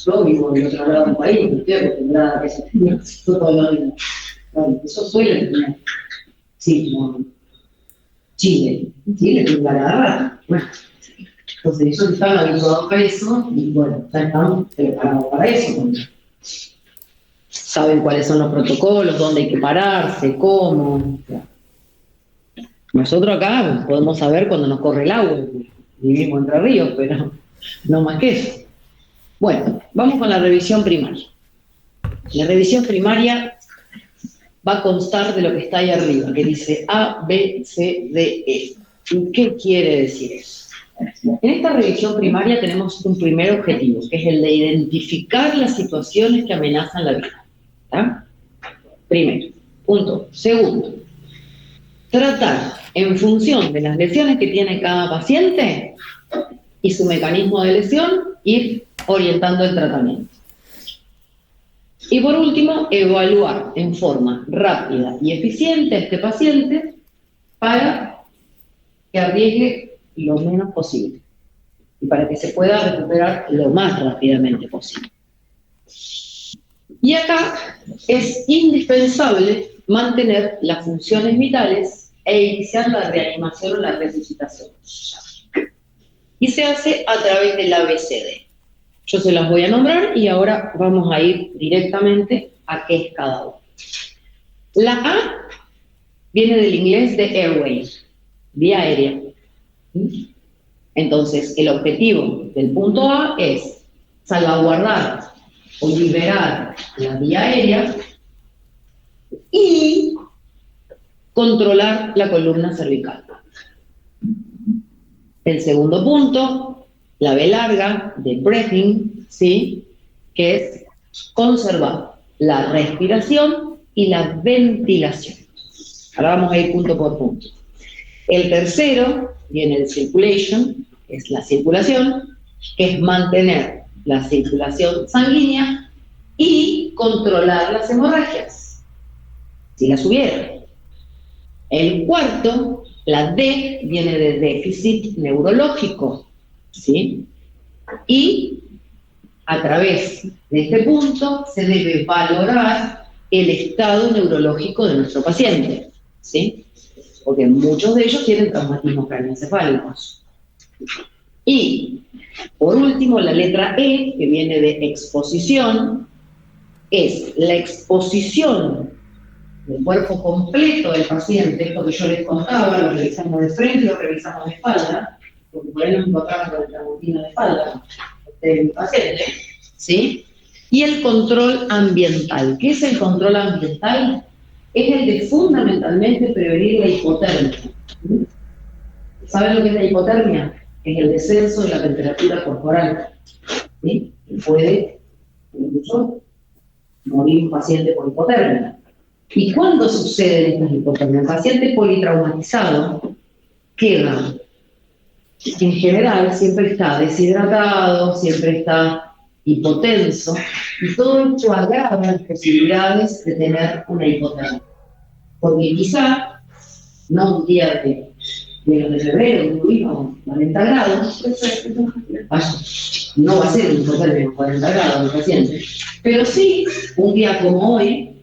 Yo vivo en otro lado del país, no estoy acostumbrada a que se tenga todo lo mismo. Bueno, eso suele tener. Sí, como Chile tiene una garra. Bueno, entonces ellos están habituados a eso y bueno, ya están preparados para eso. Saben cuáles son los protocolos, dónde hay que pararse, cómo. Nosotros acá podemos saber cuando nos corre el agua, vivimos entre ríos, pero no más que eso. Bueno, vamos con la revisión primaria. La revisión primaria va a constar de lo que está ahí arriba, que dice A, B, C, D, E. ¿Y qué quiere decir eso? En esta revisión primaria tenemos un primer objetivo, que es el de identificar las situaciones que amenazan la vida. ¿Tá? Primero. Punto. Segundo. Tratar, en función de las lesiones que tiene cada paciente y su mecanismo de lesión, ir orientando el tratamiento. Y por último, evaluar en forma rápida y eficiente a este paciente para que arriesgue lo menos posible y para que se pueda recuperar lo más rápidamente posible. Y acá es indispensable mantener las funciones vitales e iniciar la reanimación o la resucitación. Y se hace a través del ABCD. Yo se las voy a nombrar y ahora vamos a ir directamente a qué es cada uno. La A viene del inglés de airway, vía aérea. Entonces, el objetivo del punto A es salvaguardar o liberar la vía aérea y controlar la columna cervical. El segundo punto, la B larga de breathing, ¿sí? Que es conservar la respiración y la ventilación. Ahora vamos a ir punto por punto. El tercero viene de circulation, que es la circulación, que es mantener la circulación sanguínea y controlar las hemorragias, si las hubiera. El cuarto, la D, viene de déficit neurológico, ¿sí? Y a través de este punto se debe valorar el estado neurológico de nuestro paciente, ¿sí? Porque muchos de ellos tienen traumatismos craneoencefálicos. Y, por último, la letra E, que viene de exposición, es la exposición del cuerpo completo del paciente, porque yo les contaba, lo revisamos de frente, lo revisamos de espalda, porque por ahí nos encontramos con el tramontina de espalda del paciente, ¿sí? Y el control ambiental. ¿Qué es el control ambiental? Es el de fundamentalmente prevenir la hipotermia. ¿Saben lo que es la hipotermia? Es el descenso de la temperatura corporal. ¿Sí? Y puede incluso morir un paciente por hipotermia. ¿Y cuándo sucede esta hipotermia? El paciente politraumatizado queda, en general, siempre está deshidratado, siempre está hipotenso, y todo esto agrava las posibilidades de tener una hipotermia. Porque quizá, no un día de febrero, de julio, 40 grados, no va a ser un hipotermia 40 grados el paciente, pero sí, un día como hoy,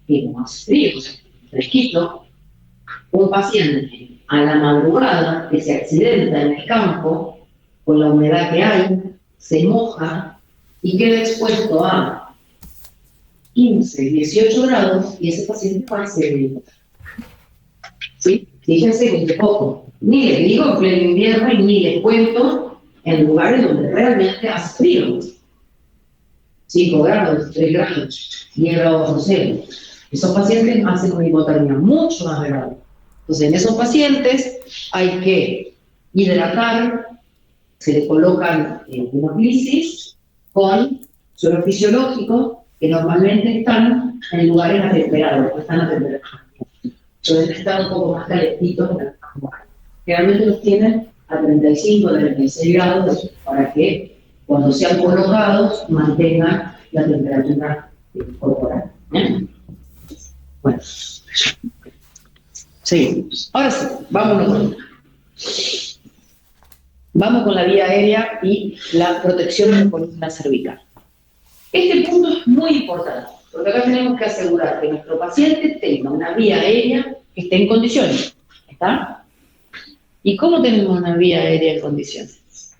que es más frío, fresquito, un paciente a la madrugada que se accidenta en el campo, con la humedad que hay, se moja y queda expuesto a 15, 18 grados y ese paciente va a ser hipotermia. ¿Sí? Fíjense que poco. Ni les digo en pleno invierno y ni les cuento en lugares donde realmente hace frío. 5 grados, 3 grados, 10 grados bajo cero. Esos pacientes hacen una hipotermia mucho más grave. Entonces, en esos pacientes hay que hidratar, se le colocan hemoglisis con suero fisiológico, que normalmente están en lugares atemperados, no están a temperatura. Pueden estar un poco más calentitos en las mujeres. Generalmente los tienen a 35 o 36 grados para que cuando sean colocados mantengan la temperatura corporal. Bueno, seguimos. Ahora sí, vamos con la vía aérea y la protección de la columna cervical. Este punto es muy importante, porque acá tenemos que asegurar que nuestro paciente tenga una vía aérea que esté en condiciones. ¿Está? ¿Y cómo tenemos una vía aérea en condiciones?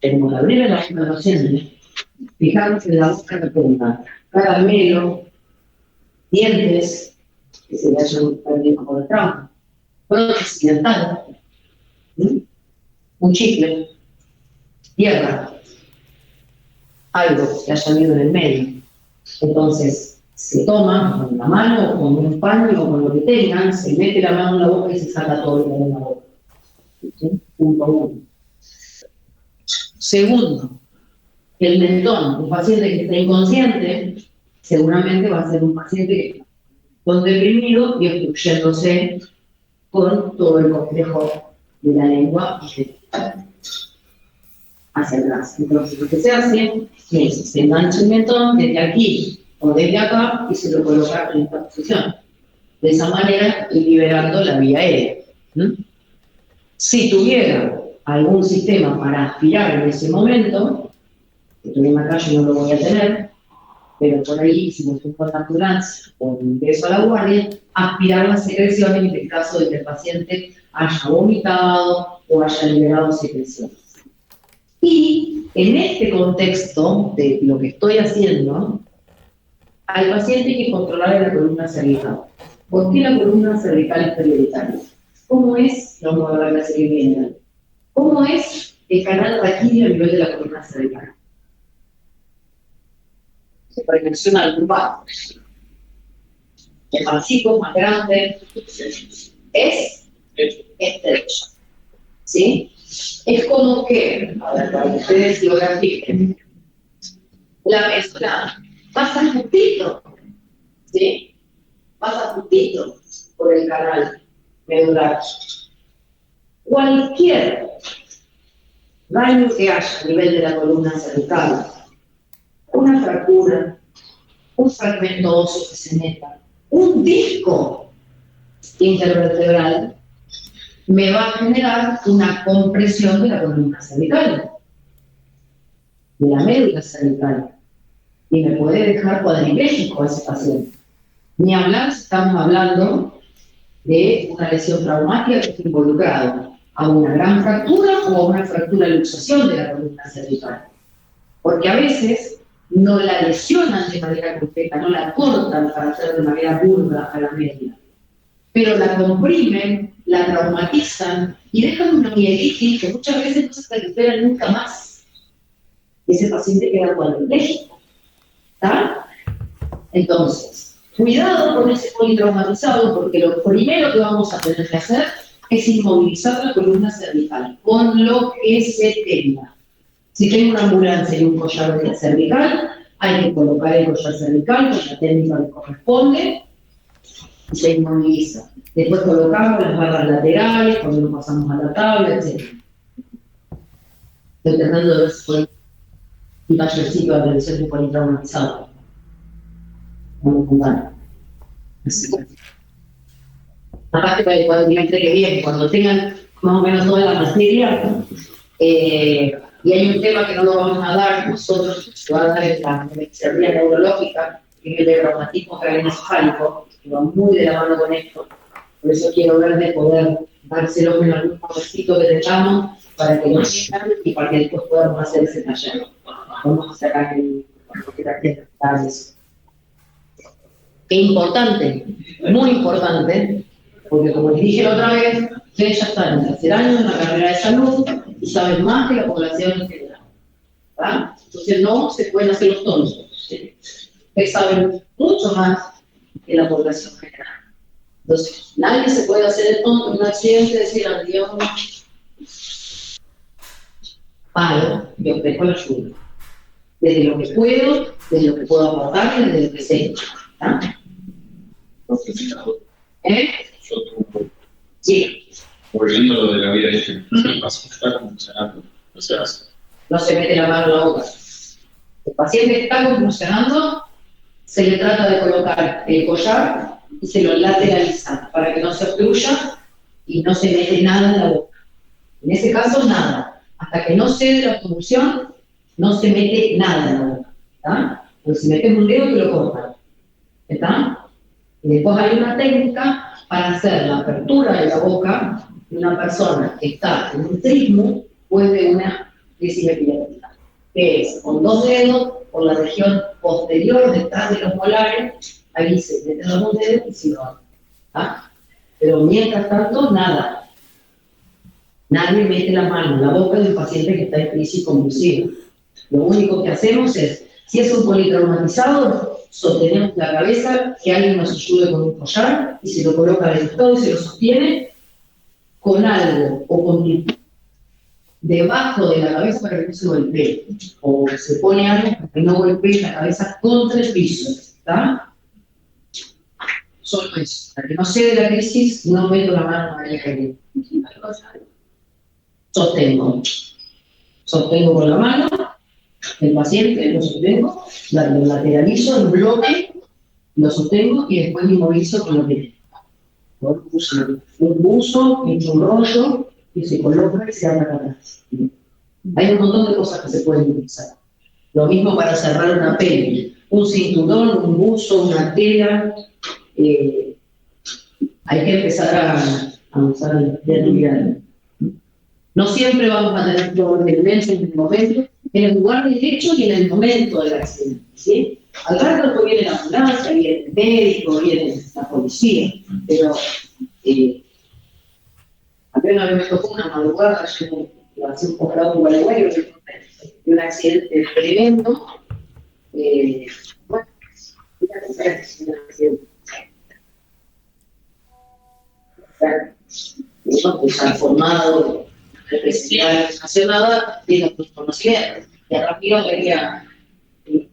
Tenemos que abrir la boca del paciente, fijarnos en la boca que ponga caramelo, dientes, que se le hayan perdido por el trauma, prótesis dental, un chicle, tierra, algo que haya ido en el medio. Entonces, se toma con la mano o con un paño o con lo que tengan, se mete la mano en la boca y se saca todo lo que hay en la boca. ¿Sí? Punto 1. Segundo, el mentón. Un paciente que está inconsciente seguramente va a ser un paciente que está con deprimido y obstruyéndose con todo el complejo de la lengua hacia atrás. Entonces, lo que se hace es se engancha el mentón desde aquí o desde acá y se lo coloca en esta posición. De esa manera, liberando la vía aérea. Si tuviera algún sistema para aspirar en ese momento, que estoy en la calle no lo voy a tener, pero por ahí, si no tengo la ambulancia o ingreso a la guardia, aspirar las secreciones en el caso de que el paciente haya vomitado o haya liberado secreciones. Y en este contexto de lo que estoy haciendo, al paciente hay que controlar la columna cervical. ¿Por qué la columna cervical es prioritaria? ¿Cómo es? Vamos a ver la serie bien. ¿Cómo es el canal raquídeo a nivel de la columna cervical? Se proyecciona al lumbar. El más chico, más grande, es estrecho. ¿Sí? Es como que, a ver, para que ustedes lo grafiquen, la médula pasa justito, ¿sí? Pasa justito por el canal medular. Cualquier daño que haya a nivel de la columna cervical, una fractura, un fragmento óseo que se meta, un disco intervertebral, me va a generar una compresión de la columna cervical, de la médula cervical, y me puede dejar cuadripléjico a ese paciente. Ni hablar si estamos hablando de una lesión traumática que está involucrada a una gran fractura o a una fractura luxación de la columna cervical. Porque a veces no la lesionan de manera completa, no la cortan para hacer de manera burda a la médula, pero la comprimen, la traumatizan y dejan una mielitis que muchas veces no se recupera nunca más. Ese paciente queda cuadripléjico. ¿Está? Entonces, cuidado con ese politraumatizado, porque lo primero que vamos a tener que hacer es inmovilizar la columna cervical, con lo que se tenga. Si tengo una ambulancia y un collar cervical, hay que colocar el collar cervical con la técnica que corresponde y se inmoviliza. Después colocamos las barras laterales, cuando lo pasamos a la tabla, etc. Estoy tratando de ver si puedo un tallercito de revisión de politraumatizado. Vamos a contar. Aparte, cuando me entregue bien, cuando tengan más o menos toda la materia, y hay un tema que no lo vamos a dar nosotros, se va a dar en la cirugía neurológica, que es el de traumatismo craneoencefálico, que va muy de la mano con esto. Por eso quiero ver de poder dárselo en algún momentito que tengamos para que lo tengan y para que después podamos hacer ese taller. Vamos a sacar el eso. Es importante, muy importante, porque como les dije la otra vez, ustedes ya están en el tercer año de una carrera de salud y saben más que la población en general. ¿Verdad? Entonces no se pueden hacer los tontos. Ustedes saben mucho más que la población en general. Entonces, nadie se puede hacer el tonto en un accidente, decir, adiós, paro, yo ofrezco la ayuda. Desde lo que puedo, desde lo que puedo aportar y desde lo que sé. ¿Eh? Sí. Volviendo a lo de la vida de el paciente está convulsionando, no se hace. No se mete la mano en la boca. El paciente que está convulsionando, se le trata de colocar el collar y se lo lateraliza para que no se obstruya y no se mete nada en la boca. En ese caso, nada. Hasta que no cede la convulsión, no se mete nada en la boca. ¿Está? Pero si metes un dedo, te lo cortan. ¿Está? Y después hay una técnica para hacer la apertura de la boca de una persona que está en un trismo o de una crisis epiléptica, que es con 2 dedos por la región posterior detrás de los molares, ahí se meten los 2 dedos y se lo abren. ¿Ah? Pero mientras tanto, nada. Nadie mete la mano en la boca de un paciente que está en crisis convulsiva. Lo único que hacemos es, si es un politraumatizado, sostenemos la cabeza, que alguien nos ayude con un collar y se lo coloca de costado y se lo sostiene con algo o con debajo de la cabeza para que no se golpee. O se pone algo para que no golpee la cabeza contra el piso. ¿Está? Solo eso. Para que no cede la crisis, no meto la mano a la calle. Sostengo con la mano el paciente, lo sostengo, lo lateralizo, el bloque, lo sostengo y después me inmovilizo con lo que tengo. Un buzo, un rollo y se coloca y se abre para atrás. Hay un montón de cosas que se pueden utilizar. Lo mismo para cerrar una peli, un cinturón, un buzo, una tela. Hay que empezar a usar la creatividad. No siempre vamos a tener todos los elementos en el momento, en el lugar del hecho y en el momento del accidente. ¿Sí? Al rato viene la ambulancia, viene el médico, viene la policía, pero apenas me tocó una madrugada, yo hacía un posgrado en Gualeguay, de un accidente tremendo. Bueno, fíjate, es un accidente. Eso pues transformado, relacionada, tiene tus conocimientos. Y a rápido quería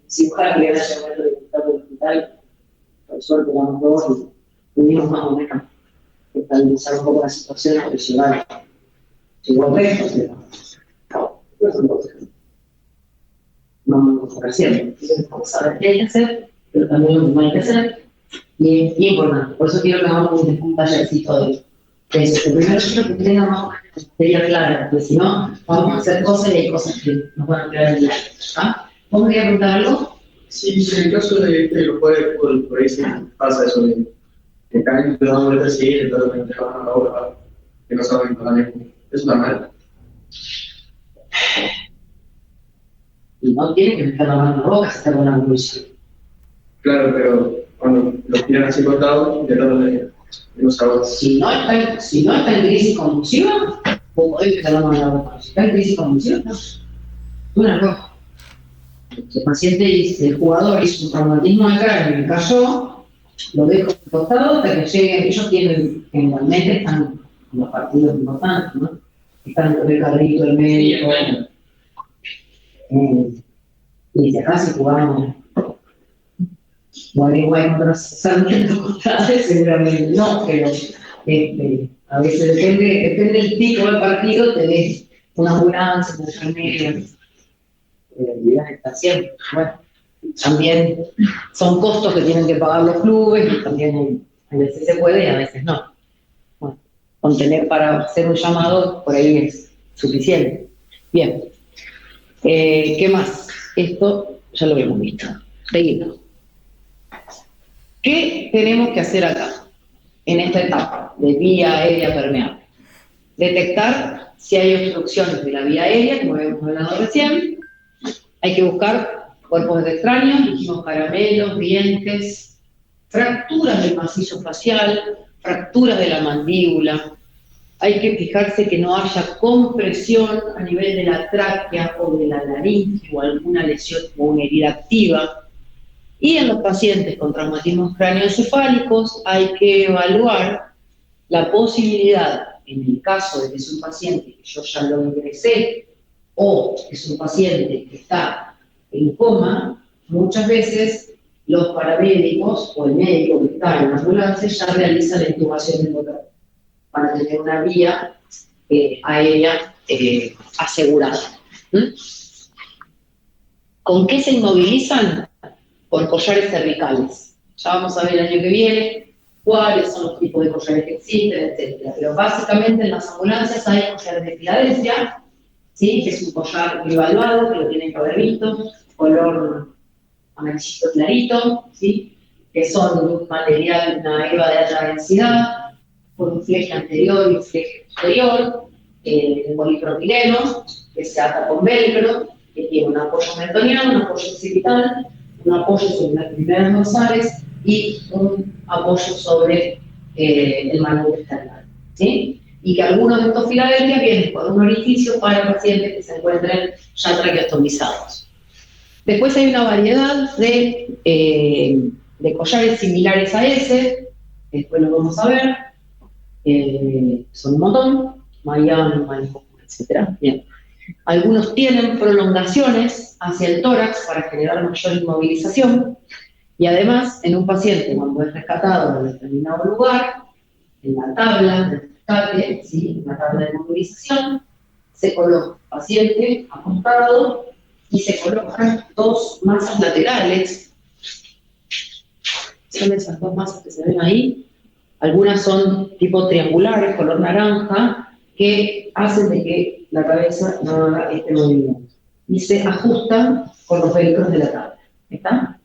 cirujano que había llamado del hospital, por suerte la mandó y pudimos más o menos estabilizar un poco la situación a presionar. Llegó al resto, pero no por hacer. Entonces, saber qué hay que hacer, pero también lo que no hay que hacer. Y es importante, por eso quiero que hagamos un tallercito de eso. Primero quiero que tenga más o menos materia clara, porque si no, vamos a hacer cosas y hay cosas que nos van a quedar en el aire. ¿Ah? ¿Vos querías preguntar algo? Sí, en el caso de los jueves, por ahí se pasa eso de que caen de una vuelta así, y todo lo que te van a la hora, que no saben para mí. ¿Es una mala? Y no tiene que meter la mano en la boca si está con una convulsión. Claro, pero cuando lo tiran así cortado, intentando de no saber. Si no está en crisis convulsiva, vos podés meter la mano en la boca. Si está en crisis convulsiva, no. Una cosa. El paciente dice, el jugador hizo un traumatismo de cráneo y cayó, lo dejo al costado hasta que lleguen. Ellos tienen, generalmente están en los partidos importantes, ¿no? Están con el carrito, el médico. Y si acá si jugamos Guay contra Sarmiento Costales, seguramente no, pero a veces depende del tipo de partido, tenés una ambulancia, una enfermera, está siempre. Bueno, también son costos que tienen que pagar los clubes y también a veces se puede y a veces no. Bueno, contener para hacer un llamado por ahí es suficiente. Bien. ¿Qué más? Esto ya lo habíamos visto. Seguimos. ¿Qué tenemos que hacer acá, en esta etapa de vía aérea permeable? Detectar si hay obstrucciones de la vía aérea, como habíamos hablado recién. Hay que buscar cuerpos extraños, dijimos caramelos, dientes, fracturas del macizo facial, fracturas de la mandíbula. Hay que fijarse que no haya compresión a nivel de la tráquea o de la laringe o alguna lesión o una herida activa. Y en los pacientes con traumatismos cráneoencefálicos hay que evaluar la posibilidad, en el caso de que es un paciente que yo ya lo ingresé o es un paciente que está en coma, muchas veces los paramédicos o el médico que está en la ambulancia ya realiza la intubación del motor para tener una vía aérea asegurada. ¿Con qué se inmovilizan? Con collares cervicales. Ya vamos a ver el año que viene cuáles son los tipos de collares que existen, etc. Pero básicamente en las ambulancias hay collares de Filadelfia, ¿sí? Que es un collar evaluado, que lo tienen que haber visto, color amarillito clarito, ¿sí? Que son de un material, una EVA de alta densidad, con un fleje anterior y un fleje posterior, de polipropileno, que se ata con velcro, que tiene un apoyo mentoniano, un apoyo occipital, un apoyo sobre las primeras dorsales y un apoyo sobre el manubrio externo, ¿sí? Y que algunos de estos Filadelfia vienen por un orificio para pacientes que se encuentren ya traqueostomizados. Después hay una variedad de collares similares a ese, después lo vamos a ver, son un montón, Mariano, etc. Bien. Algunos tienen prolongaciones hacia el tórax para generar mayor inmovilización y además en un paciente cuando es rescatado en determinado lugar, en la tabla de rescate, ¿sí? En la tabla de inmovilización, se coloca el paciente acostado y se colocan dos masas laterales. Son esas dos masas que se ven ahí. Algunas son tipo triangulares, color naranja, que hacen de que la cabeza no haga este movimiento. Y se ajustan con los velcros de la tabla. ¿Está?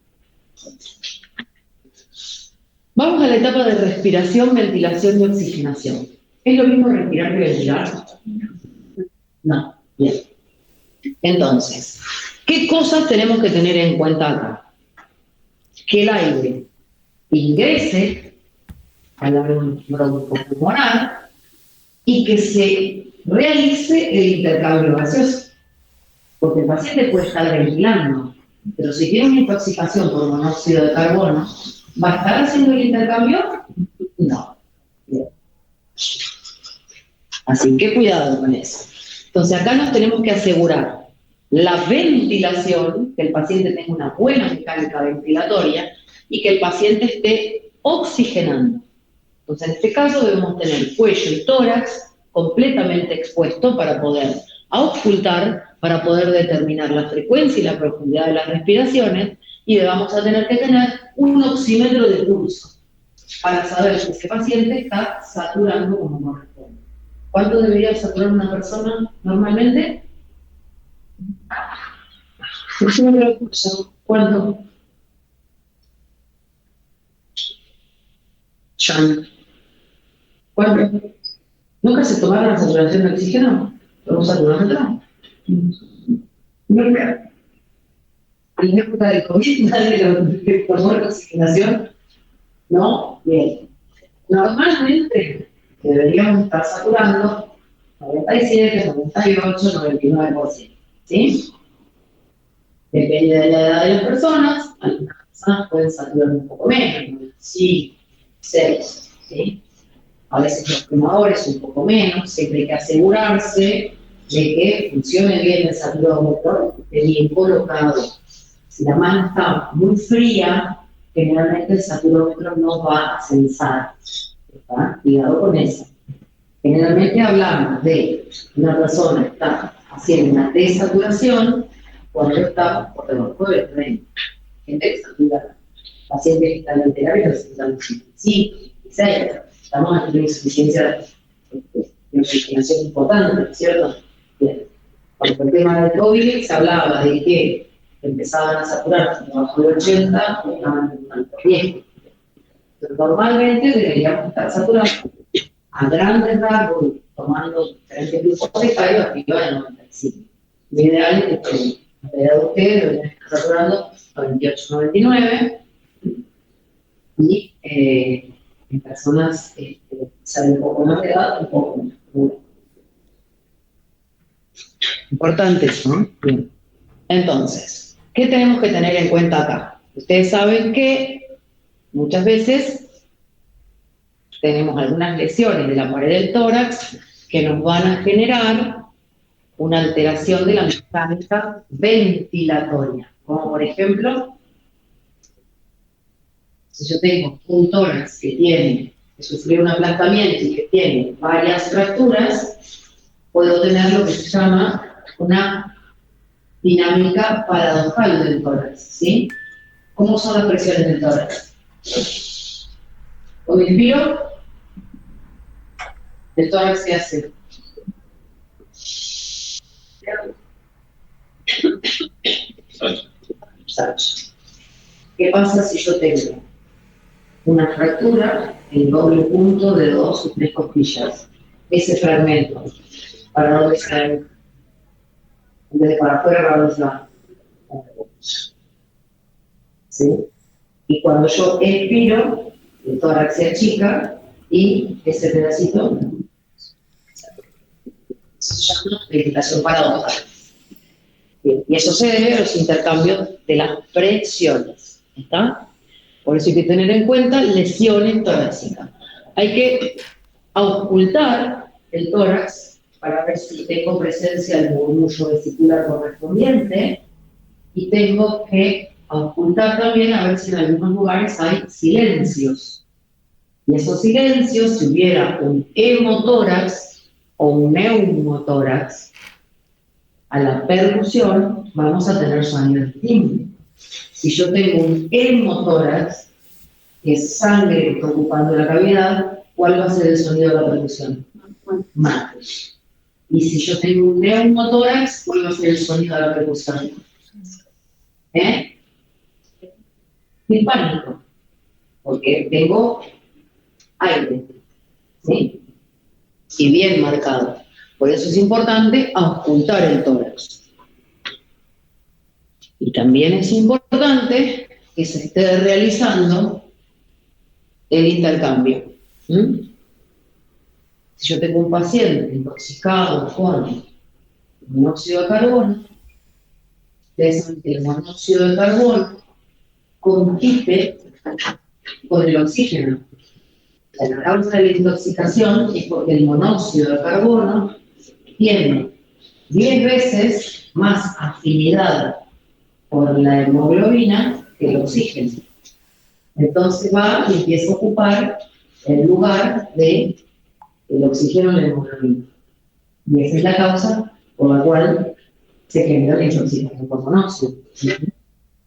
Vamos a la etapa de respiración, ventilación y oxigenación. ¿Es lo mismo respirar que ventilar? No. Bien. Entonces, ¿qué cosas tenemos que tener en cuenta acá? Que el aire ingrese al bronco-pulmonar y que se realice el intercambio gaseoso. Porque el paciente puede estar ventilando, pero si tiene una intoxicación por monóxido de carbono, ¿va a estar haciendo el intercambio? No. Bien. Así que cuidado con eso. Entonces acá nos tenemos que asegurar la ventilación, que el paciente tenga una buena mecánica ventilatoria y que el paciente esté oxigenando. Entonces en este caso debemos tener cuello y tórax completamente expuesto para poder auscultar, para poder determinar la frecuencia y la profundidad de las respiraciones y vamos a tener que tener un oxímetro de pulso para saber si ese paciente está saturando como corresponde. ¿Cuánto debería saturar una persona normalmente? Oxímetro de pulso. ¿Cuánto? ¿Cuánto? ¿Nunca se tomaron la saturación de oxígeno? ¿Vamos a saturar atrás? No creo. anécdota de COVID, de tomar oxigenación, ¿no? Bien. Normalmente deberíamos estar saturando 97, 98, 99%, ¿sí? Depende de la edad de las personas, algunas personas pueden saturar un poco menos, sí, 6, ¿sí? A veces los quemadores un poco menos, siempre hay que asegurarse de que funcione bien el saturómetro, esté bien colocado. Si la mano está muy fría, generalmente el saturómetro no va a censar. ¿Está? Cuidado con eso. Generalmente hablamos de una persona que está haciendo una desaturación cuando está por debajo del 30. Gente que satura, pacientes que están en terapia, que están en 55, 56. Estamos en una insuficiencia de oxigenación importante, ¿cierto? Bien. Cuando el tema del COVID se hablaba de que empezaban a saturar debajo de 80, estaban en un alto riesgo. Pero normalmente deberíamos estar saturando a grandes rasgos, tomando diferentes grupos de carga, arriba de 95. Lo ideal es que la edad de ustedes deberían estar saturando a 28, 99 y en personas que salen un poco más de edad, un poco menos. Importante eso, ¿no? Bien. Entonces, ¿qué tenemos que tener en cuenta acá? Ustedes saben que muchas veces tenemos algunas lesiones de la pared del tórax que nos van a generar una alteración de la mecánica ventilatoria, como por ejemplo, si yo tengo un tórax que sufrió un aplastamiento y que tiene varias fracturas, puedo tener lo que se llama una dinámica paradojal del tórax, ¿sí? ¿Cómo son las presiones del tórax? Cuando inspiro, el tórax se hace. ¿Qué pasa si yo tengo una fractura en doble punto de 2 o 3 costillas? Ese fragmento, ¿para dónde sale? En vez de para afuera, ¿para dónde va? ¿Sí? Y cuando yo expiro, el tórax se achica y ese pedacito se llama ventilación paradojal. Y eso se debe a los intercambios de las presiones. ¿Está? Por eso hay que tener en cuenta lesiones torácicas. Hay que auscultar el tórax para ver si tengo presencia del murmullo vesicular correspondiente y tengo que auscultar también a ver si en algunos lugares hay silencios. Y esos silencios, si hubiera un hemotórax o un neumotórax, a la percusión vamos a tener sonido de timbre. Si yo tengo un hemotórax, que es sangre que está ocupando la cavidad, ¿cuál va a ser el sonido de la percusión? Mate. Y si yo tengo un neumotórax, ¿cuál va a ser el sonido de la percusión? Hispánico, porque tengo aire, ¿sí? Y bien marcado. Por eso es importante auscultar el tórax. Y también es importante que se esté realizando el intercambio. Si yo tengo un paciente intoxicado con monóxido de carbono, ustedes saben que el monóxido de carbono compite con el oxígeno. La causa de la intoxicación es porque el monóxido de carbono tiene 10 veces más afinidad por la hemoglobina que el oxígeno. Entonces va y empieza a ocupar el lugar del oxígeno en la hemoglobina. Y esa es la causa por la cual se genera la intoxicación por monóxido.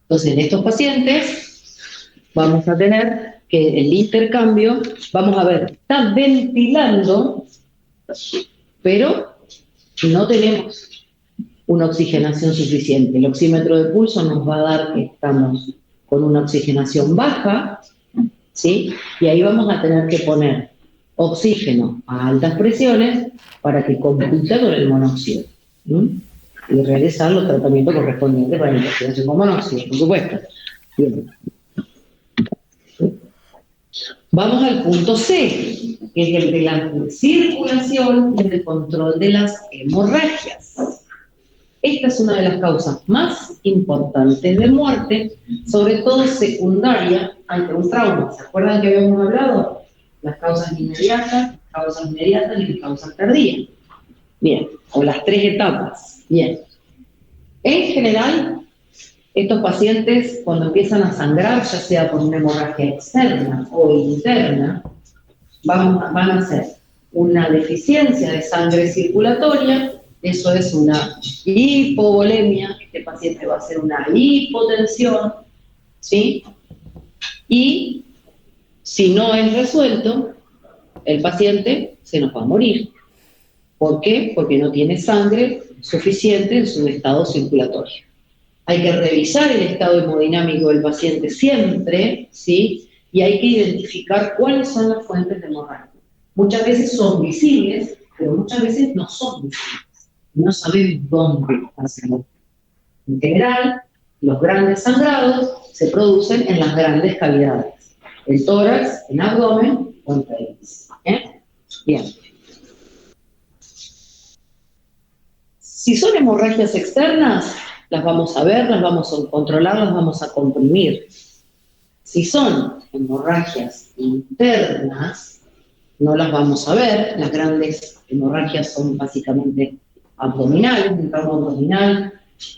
Entonces, en estos pacientes vamos a tener que el intercambio, vamos a ver, está ventilando, pero no tenemos una oxigenación suficiente. El oxímetro de pulso nos va a dar que estamos con una oxigenación baja, ¿sí? Y ahí vamos a tener que poner oxígeno a altas presiones para que compita con el monóxido. y realizar los tratamientos correspondientes para la investigación con monóxido, por supuesto. Bien. Vamos al punto C, que es el de la circulación y el control de las hemorragias. Esta es una de las causas más importantes de muerte, sobre todo secundaria ante un trauma. ¿Se acuerdan que habíamos hablado? Las causas inmediatas y las causas tardías. Bien, o las 3 etapas. Bien. En general, estos pacientes, cuando empiezan a sangrar, ya sea por una hemorragia externa o interna, van a hacer una deficiencia de sangre circulatoria. Eso es una hipovolemia, este paciente va a hacer una hipotensión, ¿sí? Y si no es resuelto, el paciente se nos va a morir. ¿Por qué? Porque no tiene sangre suficiente en su estado circulatorio. Hay que revisar el estado hemodinámico del paciente siempre, ¿sí? Y hay que identificar cuáles son las fuentes de hemorragia. Muchas veces son visibles, pero muchas veces no son visibles. No sabemos dónde hacerlo. En general, los grandes sangrados se producen en las grandes cavidades. El tórax, el abdomen o el pelvis. Bien. Si son hemorragias externas, las vamos a ver, las vamos a controlar, las vamos a comprimir. Si son hemorragias internas, no las vamos a ver. Las grandes hemorragias son básicamente abdominales, un trauma abdominal,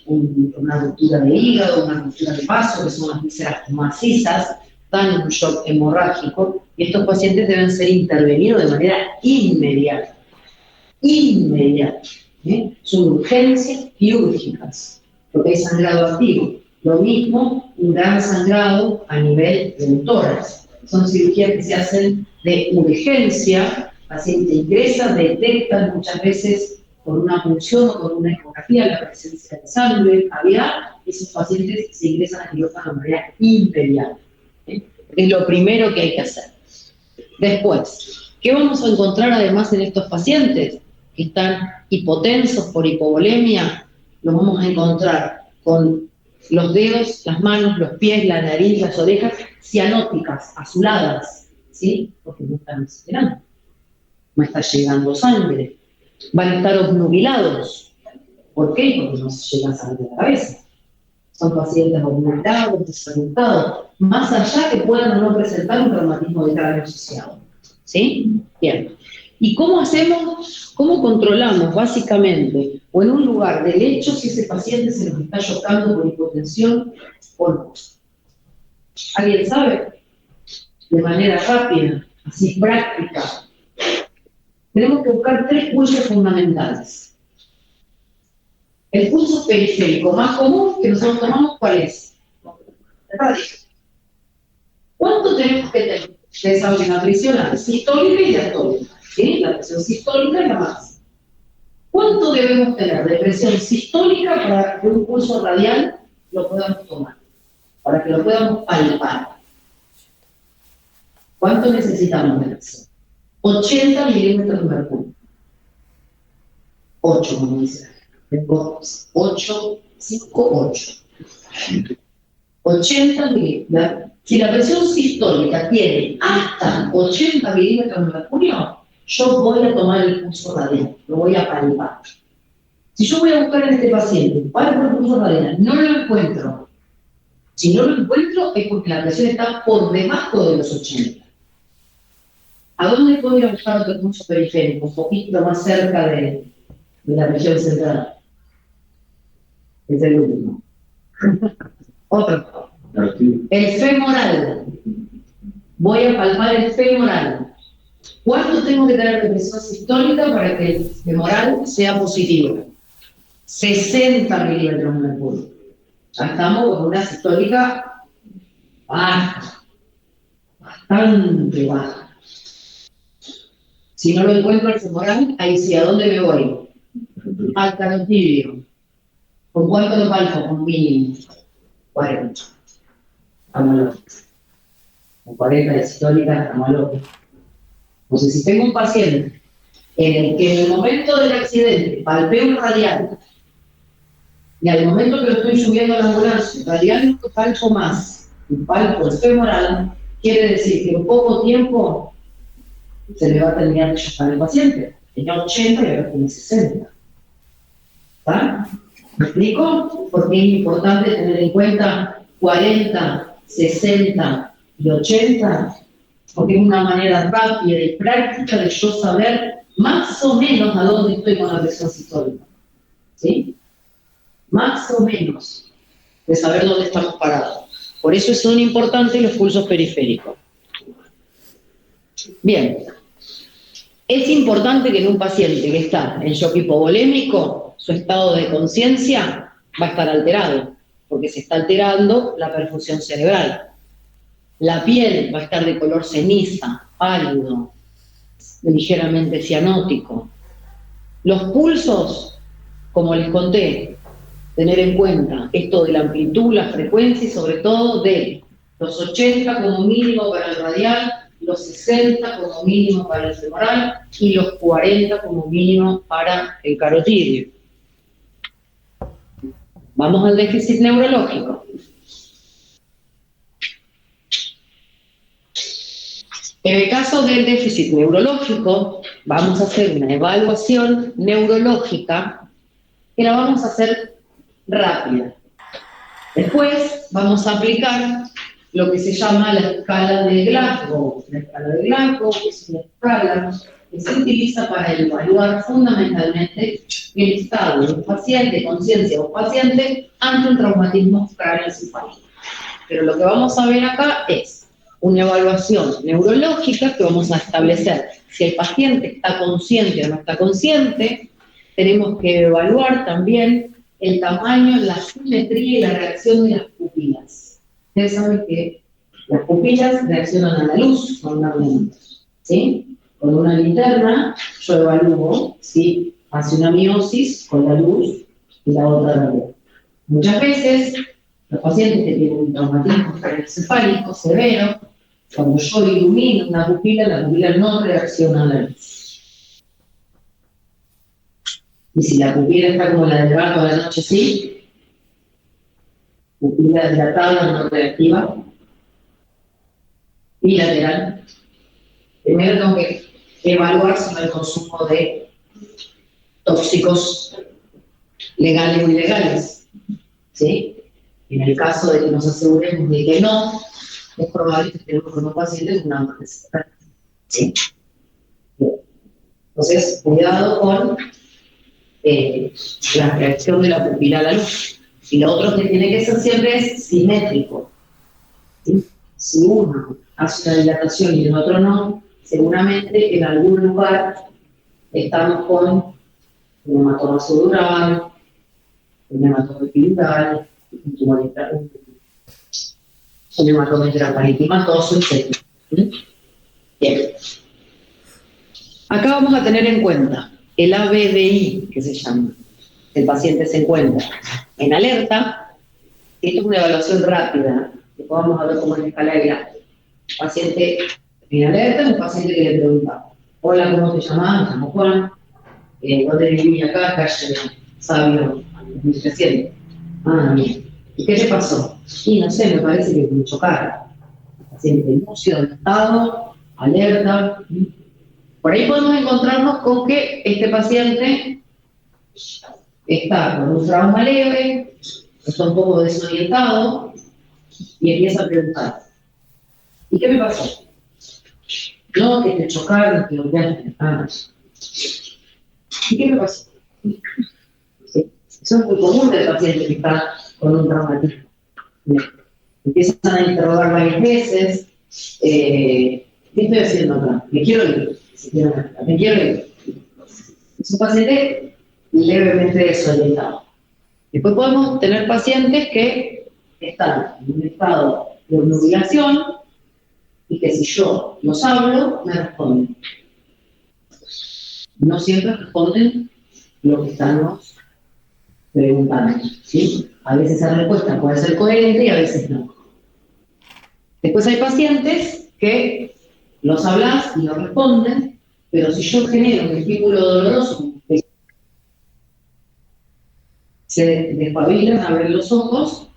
una ruptura de hígado, una ruptura de vaso, que son las vísceras macizas, dan un shock hemorrágico, y estos pacientes deben ser intervenidos de manera inmediata. Inmediata. Son urgencias quirúrgicas, porque hay sangrado activo. Lo mismo, un gran sangrado a nivel del tórax. Son cirugías que se hacen de urgencia, el paciente ingresa, detectan muchas veces por una punción o por una ecografía la presencia de sangre caviar, esos pacientes se ingresan a quirófano de manera inmediata. Es lo primero que hay que hacer. Después, ¿qué vamos a encontrar además en estos pacientes que están hipotensos por hipovolemia? Los vamos a encontrar con los dedos, las manos, los pies, la nariz, las orejas cianóticas, azuladas, ¿sí? Porque no están oxigenando, no está llegando sangre. Van a estar obnubilados. ¿Por qué? Porque no se llega sangre a la cabeza. Son pacientes obnubilados, desorientados, más allá que puedan o no presentar un traumatismo de cráneo asociado. ¿Sí? Bien. ¿Y cómo hacemos, cómo controlamos básicamente, o en un lugar del lecho, si ese paciente se nos está chocando por hipotensión o no? ¿Alguien sabe? De manera rápida, así práctica. Tenemos que buscar 3 pulsos fundamentales. El pulso periférico más común que nosotros tomamos, ¿cuál es? El radio. ¿Cuánto tenemos que tener de esa última presión? Sistólica y diastólica. ¿Sí? La presión sistólica es la más. ¿Cuánto debemos tener de presión sistólica para que un pulso radial lo podamos tomar? Para que lo podamos palpar. ¿Cuánto necesitamos de presión? 80 milímetros de mercurio. 8, como dice. 8, 5, 8. 80 milímetros. Si la presión sistólica tiene hasta 80 milímetros de mercurio, yo voy a tomar el pulso radial, lo voy a palpar. Si yo voy a buscar en este paciente, para por el pulso radial, no lo encuentro. Si no lo encuentro es porque la presión está por debajo de los 80. ¿A dónde puedo ir a buscar otro pulso periférico? Un poquito más cerca de la región central. Es el último. Otro. El femoral. Voy a palpar el femoral. ¿Cuánto tengo que tener de presión sistólica para que el femoral sea positivo? 60 milímetros de mercurio. Ya estamos con una sistólica baja. Bastante baja. Si no lo encuentro el femoral, ahí sí, ¿a dónde me voy? Al carotidio. ¿Con cuánto lo palpo? Con mínimo. 40. Estamos locos. Con 40 de sistólica, estamos locos. Entonces, si tengo un paciente en el que en el momento del accidente palpé un radial Y al momento que lo estoy subiendo a la ambulancia, en realidad no palpo más, un palpo femoral, quiere decir que en poco tiempo se le va a terminar de chocar al paciente. Tenía 80 y ahora tiene 60. ¿Está? ¿Me explico? Porque es importante tener en cuenta 40, 60 y 80, porque es una manera rápida y práctica de yo saber más o menos a dónde estoy con la presión sistólica. ¿Sí? Más o menos de saber dónde estamos parados. Por eso son importantes los pulsos periféricos. Bien. Es importante que en un paciente que está en shock hipovolémico, su estado de conciencia va a estar alterado, porque se está alterando la perfusión cerebral. La piel va a estar de color ceniza, pálido, ligeramente cianótico. Los pulsos, como les conté, tener en cuenta esto de la amplitud, la frecuencia y sobre todo de los 80 como mínimo para el radial, los 60 como mínimo para el femoral y los 40 como mínimo para el carotídeo. Vamos al déficit neurológico. En el caso del déficit neurológico, vamos a hacer una evaluación neurológica que la vamos a hacer rápida. Después vamos a aplicar lo que se llama la escala de Glasgow. La escala de Glasgow es una escala que se utiliza para evaluar fundamentalmente el estado de un paciente, conciencia de un paciente, ante un traumatismo craneoencefálico. Pero lo que vamos a ver acá es una evaluación neurológica que vamos a establecer si el paciente está consciente o no está consciente. Tenemos que evaluar también el tamaño, la simetría y la reacción de las pupilas. Ustedes saben que las pupilas reaccionan a la luz normalmente, ¿sí? Con una linterna yo evalúo si hace una miosis con la luz y la otra la veo. Muchas veces los pacientes que tienen un traumatismo craneoencefálico severo, cuando yo ilumino una pupila, la pupila no reacciona a la luz. Y si la pupila está como la del gato de la noche, sí, pupila dilatada, no reactiva, bilateral. Primero tengo que evaluar si no hay consumo de tóxicos legales o ilegales, ¿sí? En el caso de que nos aseguremos de que no, es probable que tenemos con un paciente con una anestesia, ¿sí? Entonces, cuidado con la reacción de la pupila a la luz. Y lo otro que tiene que ser siempre es simétrico, ¿sí? Si uno hace una dilatación y el otro no, seguramente en algún lugar estamos con un hematoma subdural, un hematoma epidural, un hematoma intraparenquimatoso, etc. Bien. Acá vamos a tener en cuenta el ABDI, que se llama. El paciente se encuentra en alerta. Esto es una evaluación rápida. Después vamos a ver cómo es la escala de Glasgow. Paciente en alerta es un paciente que le pregunta: hola, ¿cómo te llamas? Me llamo Juan. ¿Dónde vivís acá? Calle Sabio, 1300. Ah, bien. ¿Y qué te pasó? Sí, no sé, me parece que me chocaron. Paciente lúcido, en estado, alerta. Por ahí podemos encontrarnos con que este paciente está con un trauma leve, está un poco desorientado y empieza a preguntar: ¿y qué me pasó? No, que te chocaron, que golpeaste. Ah. ¿Y qué me pasó? ¿Sí? Eso es muy común del paciente que está con un traumatismo. Empiezan a interrogar varias veces. ¿Qué estoy haciendo acá? Me quiero ir. Me quiero ir. Es un paciente levemente desorientado. Después podemos tener pacientes que están en un estado de obnubilación y que si yo los hablo, me responden. No siempre responden lo que estamos preguntando, ¿sí? A veces esa respuesta puede ser coherente y a veces no. Después hay pacientes que los hablas y no responden, pero si yo genero un estímulo doloroso, se despabilan, abren los ojos,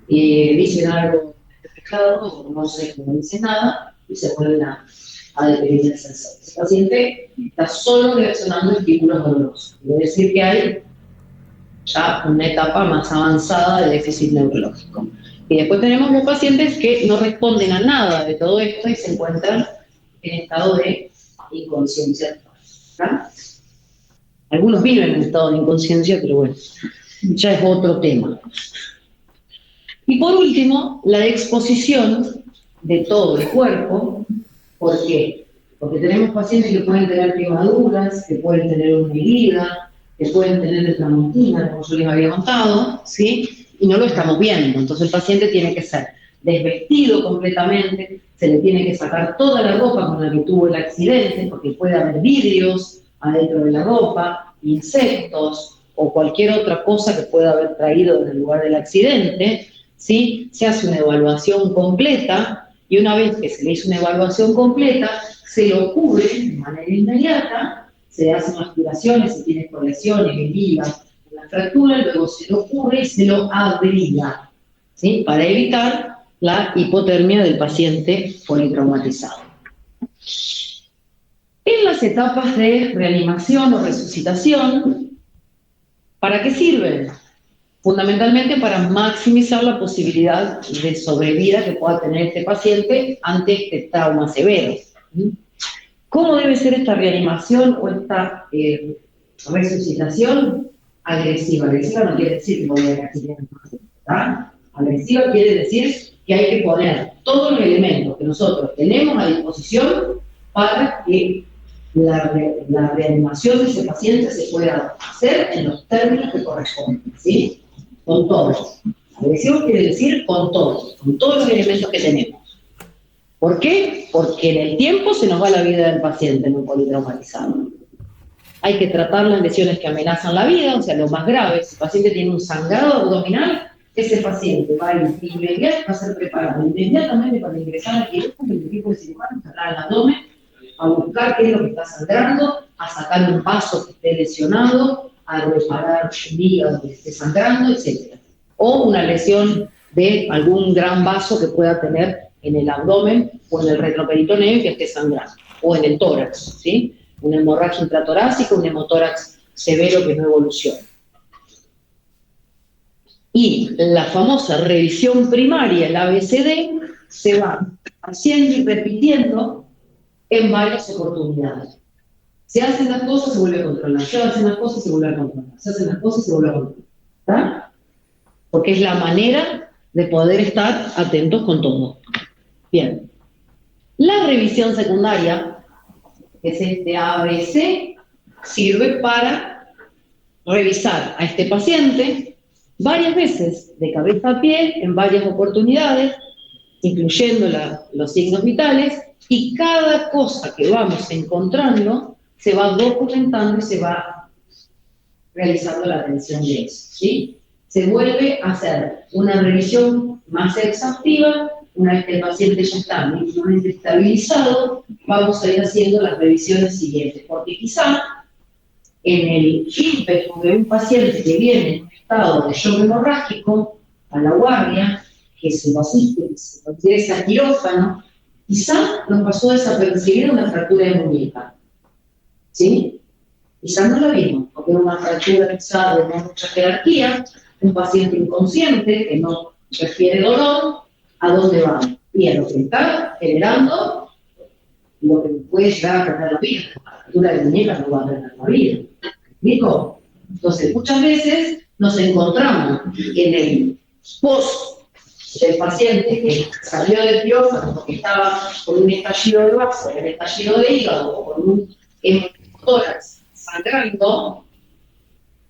dicen algo despejado, no sé, no dicen nada, y se vuelven a detener el sensor. Ese paciente está solo reaccionando a estímulos dolorosos. Quiere decir que hay ya una etapa más avanzada de déficit neurológico. Y después tenemos los pacientes que no responden a nada de todo esto y se encuentran en estado de inconsciencia. ¿Verdad? Algunos viven en estado de inconsciencia, pero bueno, ya es otro tema. Y por último, la exposición de todo el cuerpo. ¿Por qué? Porque tenemos pacientes que pueden tener quemaduras, que pueden tener una herida, que pueden tener tramontina, como yo les había contado, ¿sí? Y no lo estamos viendo. Entonces el paciente tiene que ser desvestido completamente, se le tiene que sacar toda la ropa con la que tuvo el accidente, porque puede haber vidrios adentro de la ropa, insectos o cualquier otra cosa que pueda haber traído desde el lugar del accidente, ¿sí? Se hace una evaluación completa y una vez que se le hizo una evaluación completa, se lo cubre de manera inmediata, se hacen aspiraciones, si tiene colecciones, heridas, una fractura, luego se lo cubre y se lo abriga, ¿sí? Para evitar la hipotermia del paciente politraumatizado. En las etapas de reanimación o resucitación, ¿para qué sirven? Fundamentalmente para maximizar la posibilidad de sobrevida que pueda tener este paciente ante este trauma severo. ¿Cómo debe ser esta reanimación o esta resucitación? Agresiva. Agresiva no quiere decir que voy a reaccionar, ¿verdad? Agresiva quiere decir que hay que poner todos los elementos que nosotros tenemos a disposición para que la reanimación de ese paciente se pueda hacer en los términos que corresponden, ¿sí? Con todos. Agresivo quiere decir con todos los elementos que tenemos. ¿Por qué? Porque en el tiempo se nos va la vida del paciente en un politraumatizado. Hay que tratar las lesiones que amenazan la vida, o sea, lo más grave. Si el paciente tiene un sangrado abdominal, ese paciente va a ser preparado inmediatamente para ingresar al quirófano, el equipo de cirujanos cerrar el abdomen, a buscar qué es lo que está sangrando, a sacar un vaso que esté lesionado, a reparar un hígado que esté sangrando, etc. O una lesión de algún gran vaso que pueda tener en el abdomen o en el retroperitoneo que esté sangrando, o en el tórax, ¿sí? Una hemorragia intratorácica, un hemotórax severo que no evoluciona. Y la famosa revisión primaria, el ABCD, se va haciendo y repitiendo en varias oportunidades. Se hacen las cosas, se vuelve a controlar. Se hacen las cosas, se vuelve a controlar. Se hacen las cosas, se vuelve a controlar. ¿Está? Porque es la manera de poder estar atentos con todo. Bien. La revisión secundaria, que es este ABC, sirve para revisar a este paciente varias veces, de cabeza a pie, en varias oportunidades, incluyendo los signos vitales, y cada cosa que vamos encontrando se va documentando y se va realizando la atención de eso, ¿sí? Se vuelve a hacer una revisión más exhaustiva. Una vez que el paciente ya está mínimamente estabilizado, vamos a ir haciendo las revisiones siguientes, porque quizá en el ímpetu de un paciente que viene en estado de shock hemorrágico a la guardia, que se lo asiste, que se lo ingresa al quirófano, quizá nos pasó desapercibida una fractura de muñeca, ¿sí? Quizá no la vimos, porque era una fractura quizá de no mucha jerarquía, un paciente inconsciente que no refiere dolor. ¿A dónde va? Y a lo que está generando lo que puede llegar a perder la vida. La fractura de muñeca no va a perder la vida. ¿Me explico? Entonces, muchas veces nos encontramos en el post del paciente que salió del quirófano porque estaba con un estallido de vaso, un estallido de hígado o con un hemotórax sangrando,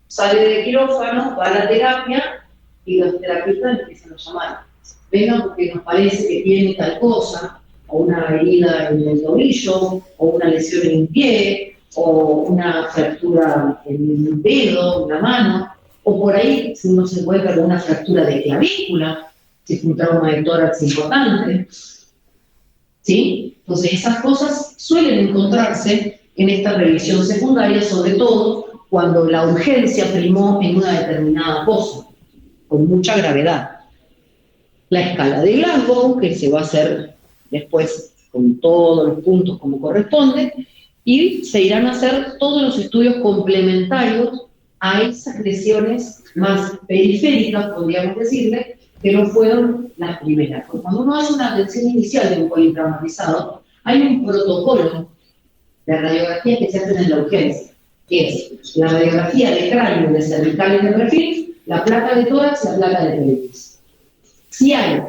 sale del quirófano, va a la terapia y los terapeutas empiezan a llamar. Venga porque nos parece que tiene tal cosa, o una herida en el tobillo, o una lesión en un pie, o una fractura en un dedo, en la mano, o por ahí si uno se encuentra con una fractura de clavícula, si es un trauma de tórax importante, ¿sí? Entonces esas cosas suelen encontrarse en esta revisión secundaria, sobre todo cuando la urgencia primó en una determinada cosa, con mucha gravedad. La escala de Glasgow, que se va a hacer después con todos los puntos como corresponde, y se irán a hacer todos los estudios complementarios a esas lesiones más periféricas, podríamos decirle, que no fueron las primeras. Cuando uno hace una atención inicial de un politraumatizado, hay un protocolo de radiografía que se hace en la urgencia, que es la radiografía de cráneo, de cervical y de perfil, la placa de tórax y la placa de pelvis. Si hay